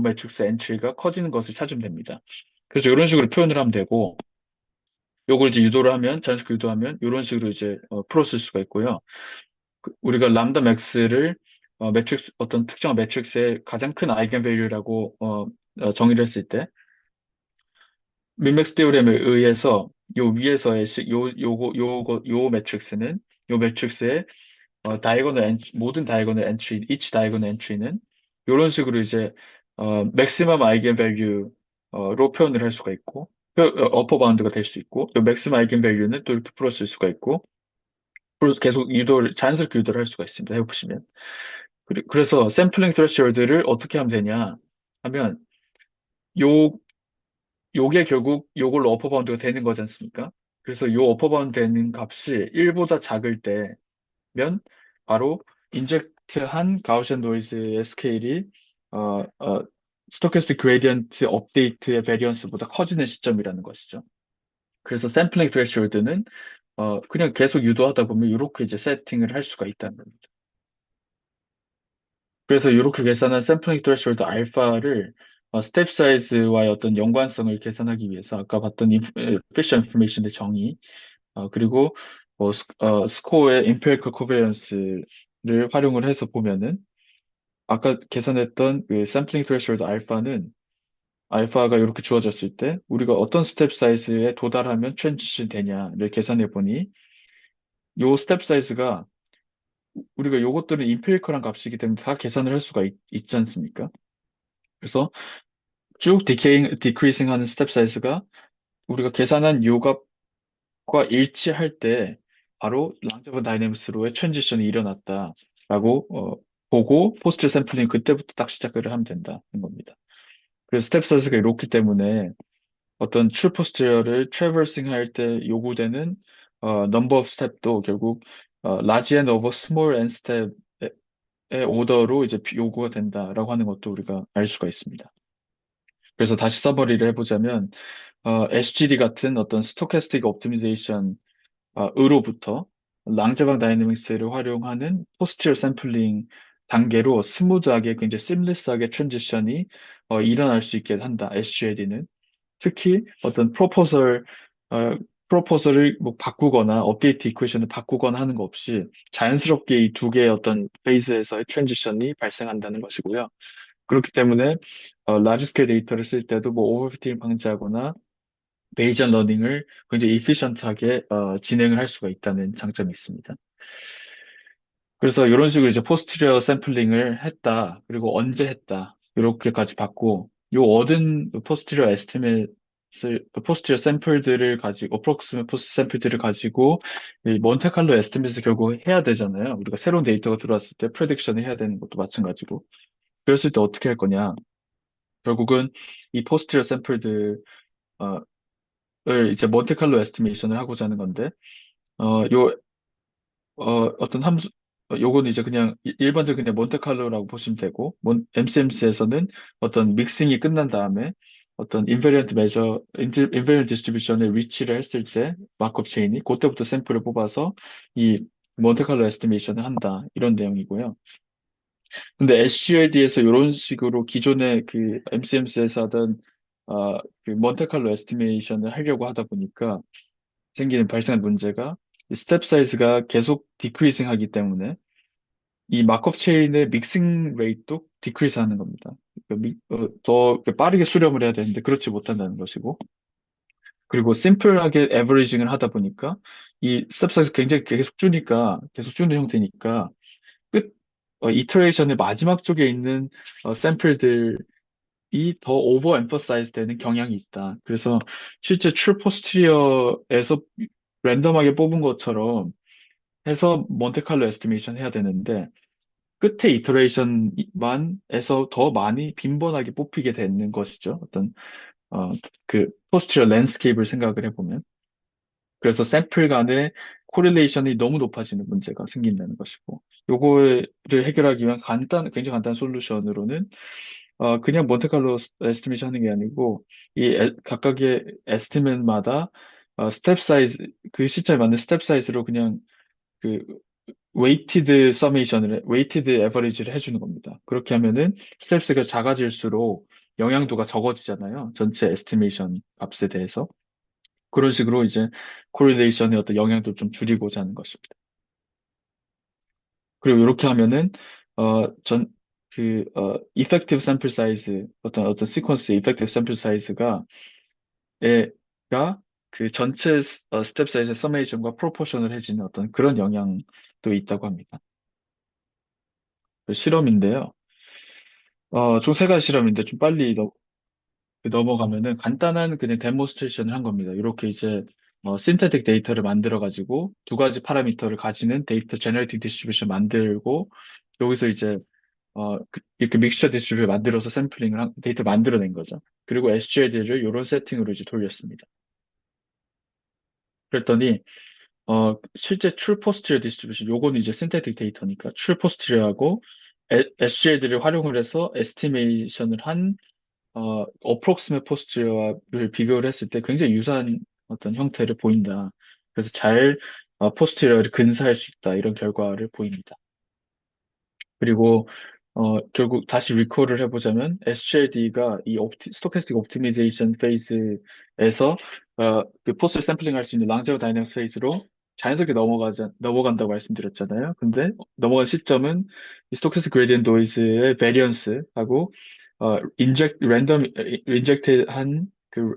Speaker 1: 매트릭스 엔트리가 커지는 것을 찾으면 됩니다. 그래서 이런 식으로 표현을 하면 되고, 요걸 이제 자연스럽게 유도하면 이런 식으로 이제 풀었을 수가 있고요. 우리가 람다 맥스를 어떤 특정한 매트릭스의 가장 큰 아이겐 밸류라고 정의를 했을 때, 민맥스 테오렘에 의해서 요 위에서의 요 매트릭스는 요 매트릭스의 모든 다이고널 엔트리, each 다이고널 엔트리는 이런 식으로 이제, 맥시멈 아이겐 밸류로 표현을 할 수가 있고, 어퍼 바운드가 될 수 있고, 또 맥시멈 아이겐 밸류는 또 이렇게 풀어쓸 수가 있고, 그래서 계속 자연스럽게 유도를 할 수가 있습니다. 해보시면. 그래서 샘플링 트레시홀드를 어떻게 하면 되냐 하면, 요, 요게 결국 요걸로 어퍼 바운드가 되는 거지 않습니까? 그래서 요 어퍼 바운드 되는 값이 1보다 작을 때, 면 바로 인젝트한 가우시안 노이즈의 스케일이 어, 어, 스토캐스틱 그레디언트 업데이트의 베리언스보다 커지는 시점이라는 것이죠. 그래서 샘플링 트레시홀드는 그냥 계속 유도하다 보면 이렇게 이제 세팅을 할 수가 있다는 겁니다. 그래서 이렇게 계산한 샘플링 트레시홀드 알파를 스텝 사이즈와의 어떤 연관성을 계산하기 위해서 아까 봤던 피셔 인포메이션의 정의 그리고 스코어의 임페리컬 코베런스를 활용을 해서 보면은 아까 계산했던 그 샘플링 트레시홀드 알파가 이렇게 주어졌을 때 우리가 어떤 스텝 사이즈에 도달하면 트랜지션 되냐를 계산해 보니 요 스텝 사이즈가 우리가 요것들은 임페리컬한 값이기 때문에 다 계산을 할 수가 지 않습니까? 그래서 쭉 디크리징 하는 스텝 사이즈가 우리가 계산한 요 값과 일치할 때 바로 랑자브 다이내믹스로의 트랜지션이 일어났다라고 보고 포스트 샘플링 그때부터 딱 시작을 하면 된다는 겁니다. 그래서 스텝 사이즈가 이렇기 때문에 어떤 true posterior를 traversing 할 때 요구되는 number of step도 결국 large and over small n step의 오더로 이제 요구가 된다라고 하는 것도 우리가 알 수가 있습니다. 그래서 다시 서머리를 해보자면 SGD 같은 어떤 스토캐스틱 옵티미제이션 으로부터 랑자방 다이내믹스를 활용하는 포스티어 샘플링 단계로 스무드하게 굉장히 심리스하게 트랜지션이 일어날 수 있게 한다. SGAD는 특히 어떤 어, 프로포설을 뭐 바꾸거나 업데이트 이퀘이션을 바꾸거나 하는 거 없이 자연스럽게 이 두 개의 어떤 페이스에서의 트랜지션이 발생한다는 것이고요. 그렇기 때문에 라지 스케일 데이터를 쓸 때도 뭐 오버피팅을 방지하거나 베이전 러닝을 굉장히 이피션트하게 진행을 할 수가 있다는 장점이 있습니다. 그래서 이런 식으로 이제 포스티리어 샘플링을 했다. 그리고 언제 했다. 이렇게까지 봤고 요 얻은 포스티리어 포스티리어 샘플들을 가지고 어프록시메 포스트 샘플들을 가지고 이 몬테칼로 에스티메이트를 결국 해야 되잖아요. 우리가 새로운 데이터가 들어왔을 때 프레딕션을 해야 되는 것도 마찬가지고. 그랬을 때 어떻게 할 거냐? 결국은 이 포스티리어 샘플들을 이제 몬테칼로 에스티메이션을 하고자 하는 건데 요 어떤 함수, 요거는 이제 그냥 일반적인 그냥 몬테칼로라고 보시면 되고, MCMC에서는 어떤 믹싱이 끝난 다음에 어떤 인베리언트 디스트리뷰션의 위치를 했을 때 마크업 체인이 그때부터 샘플을 뽑아서 이 몬테칼로 에스티메이션을 한다. 이런 내용이고요. 근데 SGLD에서 이런 식으로 기존의 그 MCMC에서 하던 그 몬테칼로 에스티메이션을 하려고 하다 보니까 발생한 문제가 이 스텝 사이즈가 계속 디크리징 하기 때문에 이 마크업 체인의 믹싱 레이트도 디크리즈 하는 겁니다. 더 빠르게 수렴을 해야 되는데 그렇지 못한다는 것이고 그리고 심플하게 에버리징을 하다 보니까 이 스텝 사이즈 굉장히 계속 주는 형태니까 끝 이터레이션의 마지막 쪽에 있는 샘플들이 더 오버 엠퍼사이즈 되는 경향이 있다. 그래서 실제 출 포스티리어에서 랜덤하게 뽑은 것처럼 해서 몬테칼로 에스티메이션 해야 되는데 끝에 이터레이션만에서 더 많이 빈번하게 뽑히게 되는 것이죠. 어, 그 포스트리어 랜드스케이프를 생각을 해보면 그래서 샘플 간의 코릴레이션이 너무 높아지는 문제가 생긴다는 것이고 요거를 해결하기 위한 굉장히 간단한 솔루션으로는 그냥 몬테칼로 에스티메이션 하는 게 아니고 각각의 에스티메이트마다 스텝 사이즈 그 시점에 맞는 스텝 사이즈로 그냥 그 웨이티드 에버리지를 해주는 겁니다. 그렇게 하면은 스텝스가 작아질수록 영향도가 적어지잖아요. 전체 에스티메이션 값에 대해서. 그런 식으로 이제 코릴레이션의 어떤 영향도 좀 줄이고자 하는 것입니다. 그리고 이렇게 하면은 이펙티브 샘플 사이즈 어떤 시퀀스의 이펙티브 샘플 사이즈가 가 그 전체 스텝 사이즈 서메이션과 프로포셔널 해지는 어떤 그런 영향도 있다고 합니다. 그 실험인데요. 총 세 가지 실험인데 좀 빨리 넘어가면은 간단한 그냥 데모스트레이션을 한 겁니다. 이렇게 이제 신테틱 데이터를 만들어 가지고 두 가지 파라미터를 가지는 데이터 제너레이팅 디스트리뷰션 만들고 여기서 이제 이렇게 믹스처 디스트리뷰 만들어서 데이터 만들어낸 거죠. 그리고 SGLD를 이런 세팅으로 이제 돌렸습니다. 그랬더니 실제 출 포스티리어 디스트리뷰션 요거는 이제 신테틱 데이터니까 출 포스티리어하고 SGLD를 활용을 해서 에스티메이션을 한 어프록시메 포스terior를 비교를 했을 때 굉장히 유사한 어떤 형태를 보인다. 그래서 잘 포스테리어를 근사할 수 있다. 이런 결과를 보입니다. 그리고 결국 다시 리콜을 해보자면 SGLD가 이 스토캐스틱 옵티미제이션 페이즈에서 그 포스를 샘플링 할 수 있는 랑제오 다이내믹 페이즈로 자연스럽게 넘어간다고 말씀드렸잖아요. 근데 넘어간 시점은 이 스토캐스틱 그레디언트 노이즈의 베리언스하고 인젝트한 그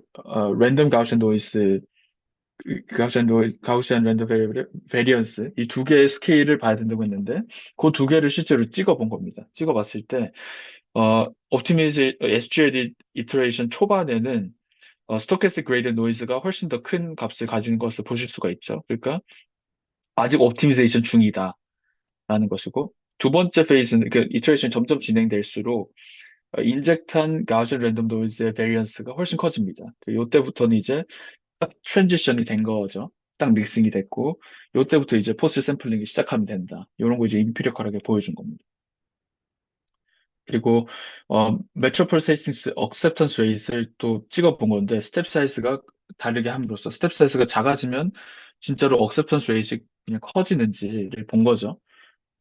Speaker 1: 랜덤 가우시안 노이즈 가우시안 랜덤 베리언스 이 두 개의 스케일을 봐야 된다고 했는데 그 두 개를 실제로 찍어 본 겁니다. 찍어 봤을 때 옵티미즈 SGLD 이터레이션 초반에는 스토캐스틱 그레이디언트 노이즈가 훨씬 더 큰 값을 가지는 것을 보실 수가 있죠. 그러니까 아직 옵티미제이션 중이다라는 것이고 두 번째 페이즈는 그 이터레이션이 점점 진행될수록 인젝트한 가우시안 랜덤 노이즈의 베리언스가 훨씬 커집니다. 이때부터는 이제 딱 트랜지션이 된 거죠. 딱 믹싱이 됐고, 요때부터 이제 포스트 샘플링이 시작하면 된다. 이런 거 이제 인피리컬하게 보여준 겁니다. 그리고, 메트로폴리세이션스 억셉턴스 레이스를 또 찍어본 건데, 스텝 사이즈가 다르게 함으로써, 스텝 사이즈가 작아지면 진짜로 억셉턴스 레이스 그냥 커지는지를 본 거죠.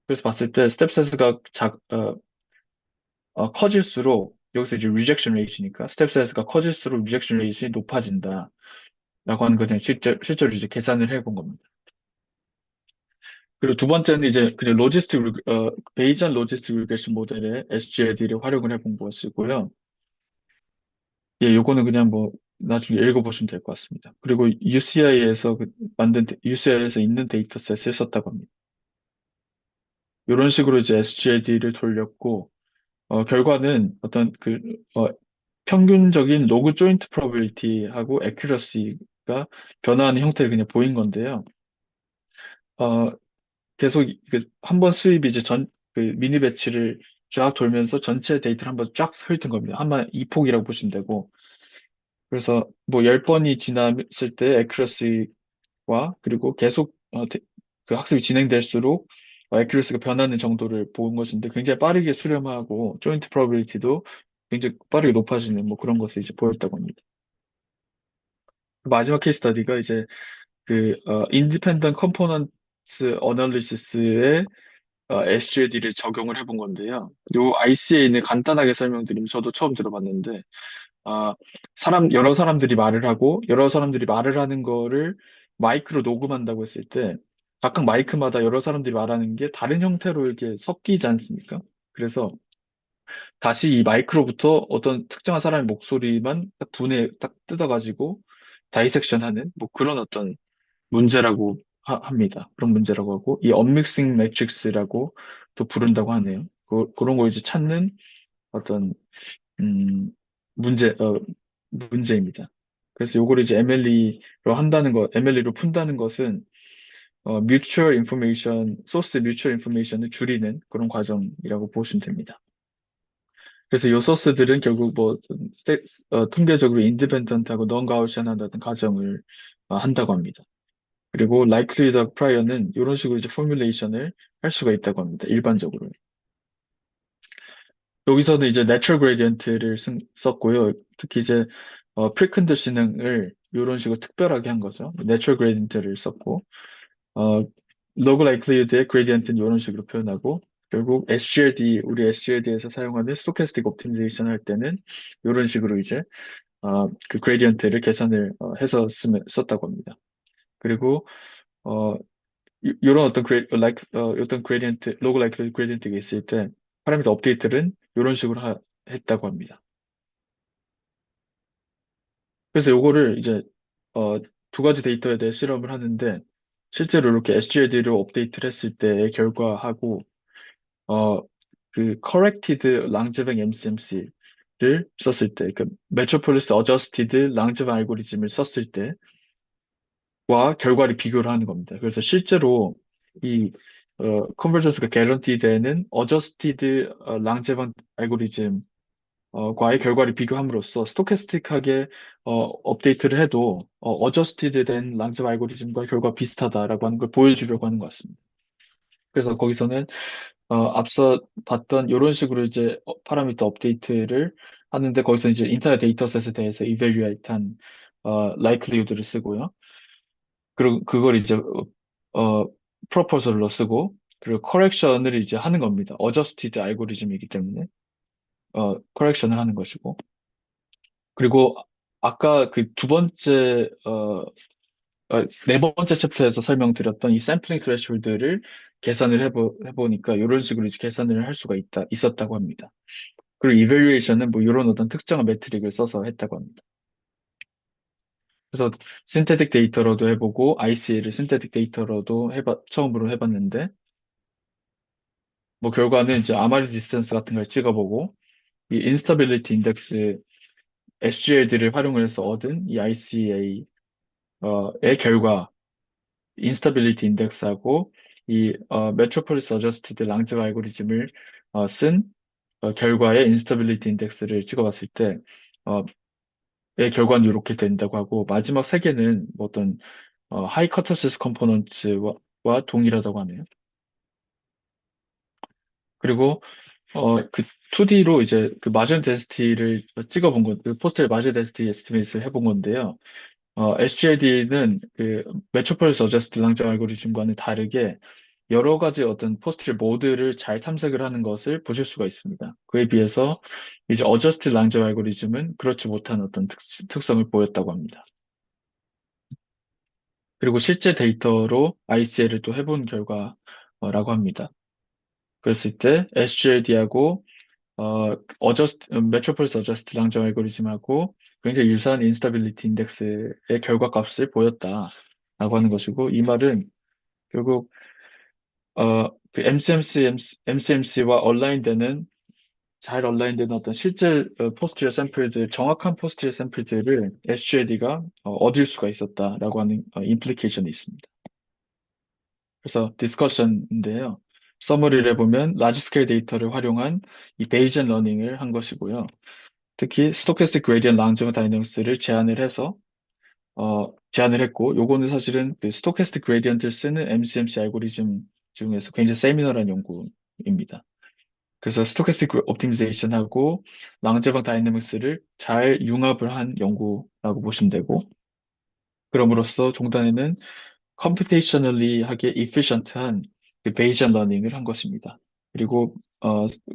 Speaker 1: 그래서 봤을 때 스텝 사이즈가 커질수록, 여기서 이제 리젝션 레이스니까, 스텝 사이즈가 커질수록 리젝션 레이스이 높아진다. 라고 하는 것은 실제로 이제 계산을 해본 겁니다. 그리고 두 번째는 이제 그냥 베이전 로지스틱 리그레션 모델의 SGLD를 활용을 해본 것이고요. 예, 요거는 그냥 뭐 나중에 읽어보시면 될 것 같습니다. 그리고 UCI에서 있는 데이터셋을 썼다고 합니다. 이런 식으로 이제 SGLD를 돌렸고, 결과는 평균적인 로그 조인트 프로비빌리티하고 애큐러시가 변화하는 형태를 그냥 보인 건데요. 어, 계속 한 번 수입이 이제 그 미니 배치를 쫙 돌면서 전체 데이터를 한번 쫙 훑은 겁니다. 한번 이폭이라고 보시면 되고. 그래서 뭐 10번이 지났을 때 애큐러시와 그리고 계속 그 학습이 진행될수록 애큐러시가 변하는 정도를 본 것인데 굉장히 빠르게 수렴하고 조인트 프로비빌리티도 굉장히 빠르게 높아지는 뭐 그런 것을 이제 보였다고 합니다. 마지막 케이스 스터디가 이제 인디펜던트 컴포넌트 어널리시스의 SGLD를 적용을 해본 건데요. 요 ICA는 간단하게 설명드리면 저도 처음 들어봤는데, 아, 여러 사람들이 말을 하고, 여러 사람들이 말을 하는 거를 마이크로 녹음한다고 했을 때, 각각 마이크마다 여러 사람들이 말하는 게 다른 형태로 이렇게 섞이지 않습니까? 그래서 다시 이 마이크로부터 어떤 특정한 사람의 목소리만 딱 뜯어가지고 다이섹션 하는 뭐 그런 어떤 문제라고 합니다. 그런 문제라고 하고, 이 언믹싱 매트릭스라고 또 부른다고 하네요. 그런 거 이제 찾는 어떤, 음, 문제, 문제입니다. 그래서 요거를 이제 MLE로 푼다는 것은, 소스 뮤추얼 인포메이션을 줄이는 그런 과정이라고 보시면 됩니다. 그래서 요 소스들은 결국 통계적으로 인디펜던트하고 non 가우시안하다는 가정을 한다고 합니다. 그리고 likelihood prior는 이런 식으로 이제 포뮬레이션을 할 수가 있다고 합니다. 일반적으로. 여기서는 이제 natural gradient를 썼고요. 특히 이제 preconditioning을 이런 식으로 특별하게 한 거죠. natural gradient를 썼고 어, log likelihood의 gradient는 이런 식으로 표현하고 결국 우리 SGLD에서 사용하는 stochastic optimization 할 때는 이런 식으로 이제 그 gradient를 계산을 해서 썼다고 합니다. 그리고 어, 이런 어떤 로그 라이크 그레디언트가 있을 때 파라미터 업데이트는 이런 식으로 했다고 합니다. 그래서 요거를 이제 어, 두 가지 데이터에 대해 실험을 하는데 실제로 이렇게 SGLD로 업데이트를 했을 때의 결과하고 어, corrected 랑제방 MCMC를 썼을 때, 그 메트로폴리스 어저스티드 랑제방 알고리즘을 썼을 때 와 결과를 비교를 하는 겁니다. 그래서 실제로 이 컨버전스가 개런티 되는 어저스티드 랑제방 알고리즘 과의 결과를 비교함으로써 스토캐스틱하게 업데이트를 해도 어저스티드 된 랑제방 알고리즘과 결과 비슷하다라고 하는 걸 보여주려고 하는 것 같습니다. 그래서 거기서는 앞서 봤던 이런 식으로 이제 파라미터 업데이트를 하는데 거기서 이제 인터넷 데이터셋에 대해서 evaluate한 likelihood를 쓰고요. 그리고 그걸 이제 proposal로 쓰고 그리고 correction을 이제 하는 겁니다. adjusted 알고리즘이기 때문에 correction을 하는 것이고 그리고 아까 그 두 번째 네 번째 챕터에서 설명드렸던 이 샘플링 스레시홀드를 계산을 해보니까 이런 식으로 이제 계산을 할 수가 있었다고 합니다. 그리고 이밸류에이션은 뭐 이런 어떤 특정한 매트릭을 써서 했다고 합니다. 그래서 신테틱 데이터로도 해보고 IC를 신테틱 데이터로도 처음으로 해봤는데 뭐 결과는 이제 아마리 디스턴스 같은 걸 찍어보고 이 인스타빌리티 인덱스 SGLD를 활용을 해서 얻은 이 ICA의 결과 인스타빌리티 인덱스하고 이 메트로폴리스 어저스티드 랑즈 알고리즘을 쓴 결과의 인스타빌리티 인덱스를 찍어봤을 때 어, 의 결과는 이렇게 된다고 하고 마지막 세 개는 뭐 어떤 하이 커터시스 컴포넌츠와 동일하다고 하네요. 그리고 그 2D로 이제 그 마진 데ን시티를 찍어본 건, 그 포스트의 마진 데ን시티 에스티메이트를 해본 건데요. SGLD는 그 메트로폴리스 어저스트 랑자 알고리즘과는 다르게 여러 가지 어떤 포스트릴 모드를 잘 탐색을 하는 것을 보실 수가 있습니다. 그에 비해서 이제 어저스트 랑자 알고리즘은 그렇지 못한 어떤 특성을 보였다고 합니다. 그리고 실제 데이터로 ICL을 또 해본 결과라고 합니다. 그랬을 때 SGLD하고 메트로폴리스 어저스트 랑자 알고리즘하고 굉장히 유사한 인스타빌리티 인덱스의 결과값을 보였다라고 하는 것이고 이 말은 결국 그 MCMC와 잘 얼라인되는 어떤 실제 포스트리어 샘플들, 정확한 포스트리어 샘플들을 SGLD가 얻을 수가 있었다라고 하는 임플리케이션이 있습니다. 그래서 디스커션인데요. 서머리를 해보면 라지 스케일 데이터를 활용한 이 베이지언 러닝을 한 것이고요. 특히 스토캐스틱 그레디언트 랑지먼 다이내믹스를 제안을 했고 요거는 사실은 그 스토캐스틱 그레디언트를 쓰는 MCMC 알고리즘 중에서 굉장히 세미널한 연구입니다. 그래서 스토캐스틱 옵티미제이션하고 랑제방 다이내믹스를 잘 융합을 한 연구라고 보시면 되고 그럼으로써 종단에는 컴퓨테이셔널리 하게 efficient한 그 베이지언 러닝을 한 것입니다. 그리고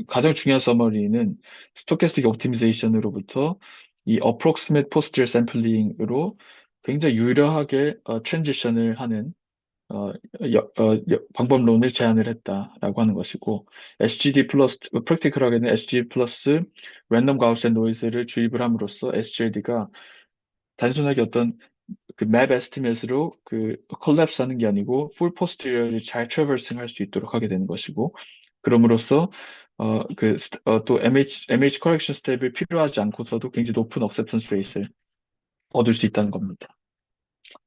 Speaker 1: 가장 중요한 서머리는 스토캐스틱 옵티미제이션으로부터 이 approximate posterior sampling으로 굉장히 유려하게 트랜지션을 하는 어, 방법론을 제안을 했다라고 하는 것이고 SGD 플러스 프랙티컬하게는 SGD 플러스 랜덤 가우시안 노이즈를 주입을 함으로써 SGLD가 단순하게 어떤 그 맵 에스티메이트로 그 콜랩스 하는 게 아니고 풀 포스티리어를 잘 트래버싱 할 수 있도록 하게 되는 것이고 그럼으로써 또 MH 커렉션 스텝이 필요하지 않고서도 굉장히 높은 억셉턴스 레이스를 얻을 수 있다는 겁니다.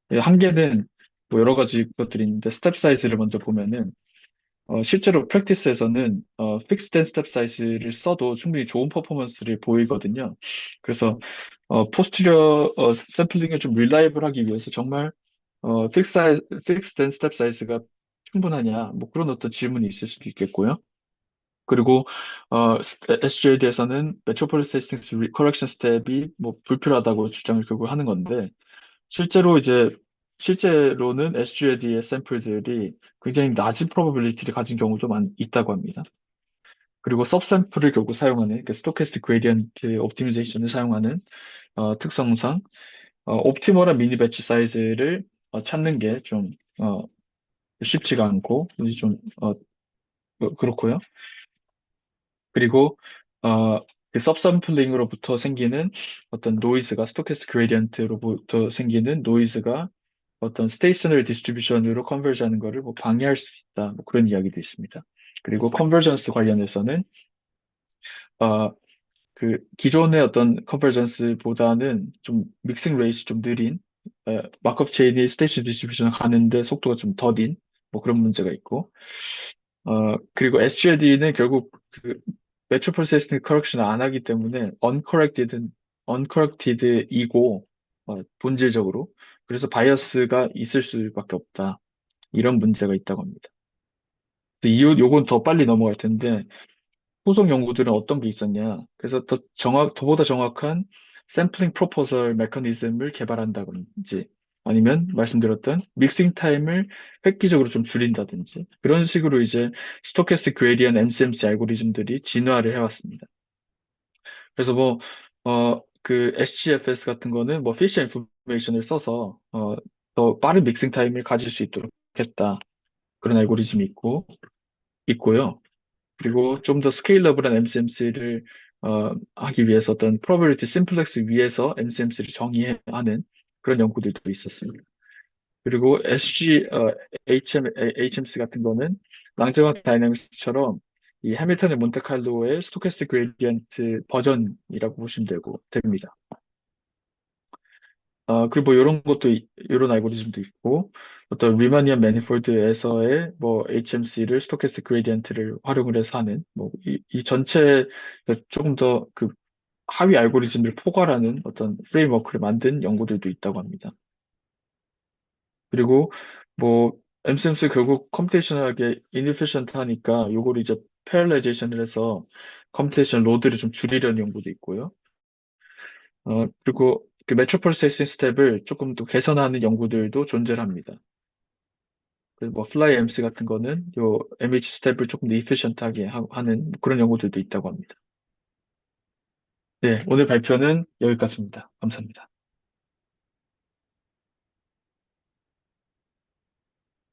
Speaker 1: 한계는 뭐 여러 가지 것들이 있는데 스텝 사이즈를 먼저 보면은 실제로 프랙티스에서는 픽스된 스텝 사이즈를 써도 충분히 좋은 퍼포먼스를 보이거든요. 그래서 포스티리어 샘플링을 좀 릴라이블하기 위해서 정말 픽스된 스텝 사이즈가 충분하냐 뭐 그런 어떤 질문이 있을 수도 있겠고요. 그리고 SJD에서는 메트로폴리스 헤스팅스 커렉션 스텝이 뭐 불필요하다고 주장을 결국 하는 건데 실제로 실제로는 SGLD의 샘플들이 굉장히 낮은 프로버빌리티를 가진 경우도 있다고 합니다. 그리고 सब샘플을 결국 사용하는 그 스토캐스틱 그레디언트 옵티미제이션을 사용하는 특성상 옵티멀한 미니 배치 사이즈를 찾는 게 좀 쉽지가 않고 이제 좀 그렇고요. 그리고 어, 그 सब샘플링으로부터 생기는 어떤 노이즈가 스토캐스틱 그레디언트로부터 생기는 노이즈가 어떤 스테이셔너리 디스트리뷰션으로 컨버지하는 거를 뭐 방해할 수 있다. 뭐 그런 이야기도 있습니다. 그리고 컨버전스 관련해서는 어, 그 기존의 어떤 컨버전스보다는 좀 믹싱 레이트 좀 느린 마크업 체인이 스테이셔너리 디스트리뷰션을 가는데 속도가 좀 더딘 뭐 그런 문제가 있고 그리고 SGLD는 결국 그 매출 프로세싱 커렉션을 안 하기 때문에 uncorrected이고 본질적으로 그래서 바이어스가 있을 수밖에 없다. 이런 문제가 있다고 합니다. 요건 더 빨리 넘어갈 텐데 후속 연구들은 어떤 게 있었냐? 그래서 더보다 정확한 샘플링 프로포설 메커니즘을 개발한다든지, 아니면 말씀드렸던 믹싱 타임을 획기적으로 좀 줄인다든지, 그런 식으로 이제 스토캐스틱 그레디언트 MCMC 알고리즘들이 진화를 해왔습니다. 그래서 그 SGFS 같은 거는 뭐 피셔 인포메이션을 써서, 더 빠른 믹싱 타임을 가질 수 있도록 했다. 그런 알고리즘이 있고요. 그리고 좀 더 스케일러블한 MCMC를 하기 위해서 어떤 probability 심플렉스 위에서 MCMC를 정의하는 그런 연구들도 있었습니다. 그리고 HMC 같은 거는 랑제와 다이내믹스처럼 이 해밀턴의 몬테칼로의 스토캐스틱 그레디언트 버전이라고 보시면 됩니다. 그리고 뭐 이런 이런 알고리즘도 있고, 어떤 리마니언 매니폴드에서의 뭐 HMC를 스토캐스틱 그레디언트를 활용을 해서 하는, 뭐 이 전체 조금 더 그 하위 알고리즘을 포괄하는 어떤 프레임워크를 만든 연구들도 있다고 합니다. 그리고 뭐 MCMC 결국 컴퓨테이셔널하게 인피션트 하니까 요거를 이제 패럴라이제이션을 해서 컴퓨테이션 로드를 좀 줄이려는 연구도 있고요. 그리고 그 메트로폴리테이션 스텝을 조금 더 개선하는 연구들도 존재를 합니다. 그래서 뭐 플라이 MC 같은 거는 요 MH 스텝을 조금 더 이피션트하게 하는 그런 연구들도 있다고 합니다. 네, 오늘 발표는 여기까지입니다. 감사합니다.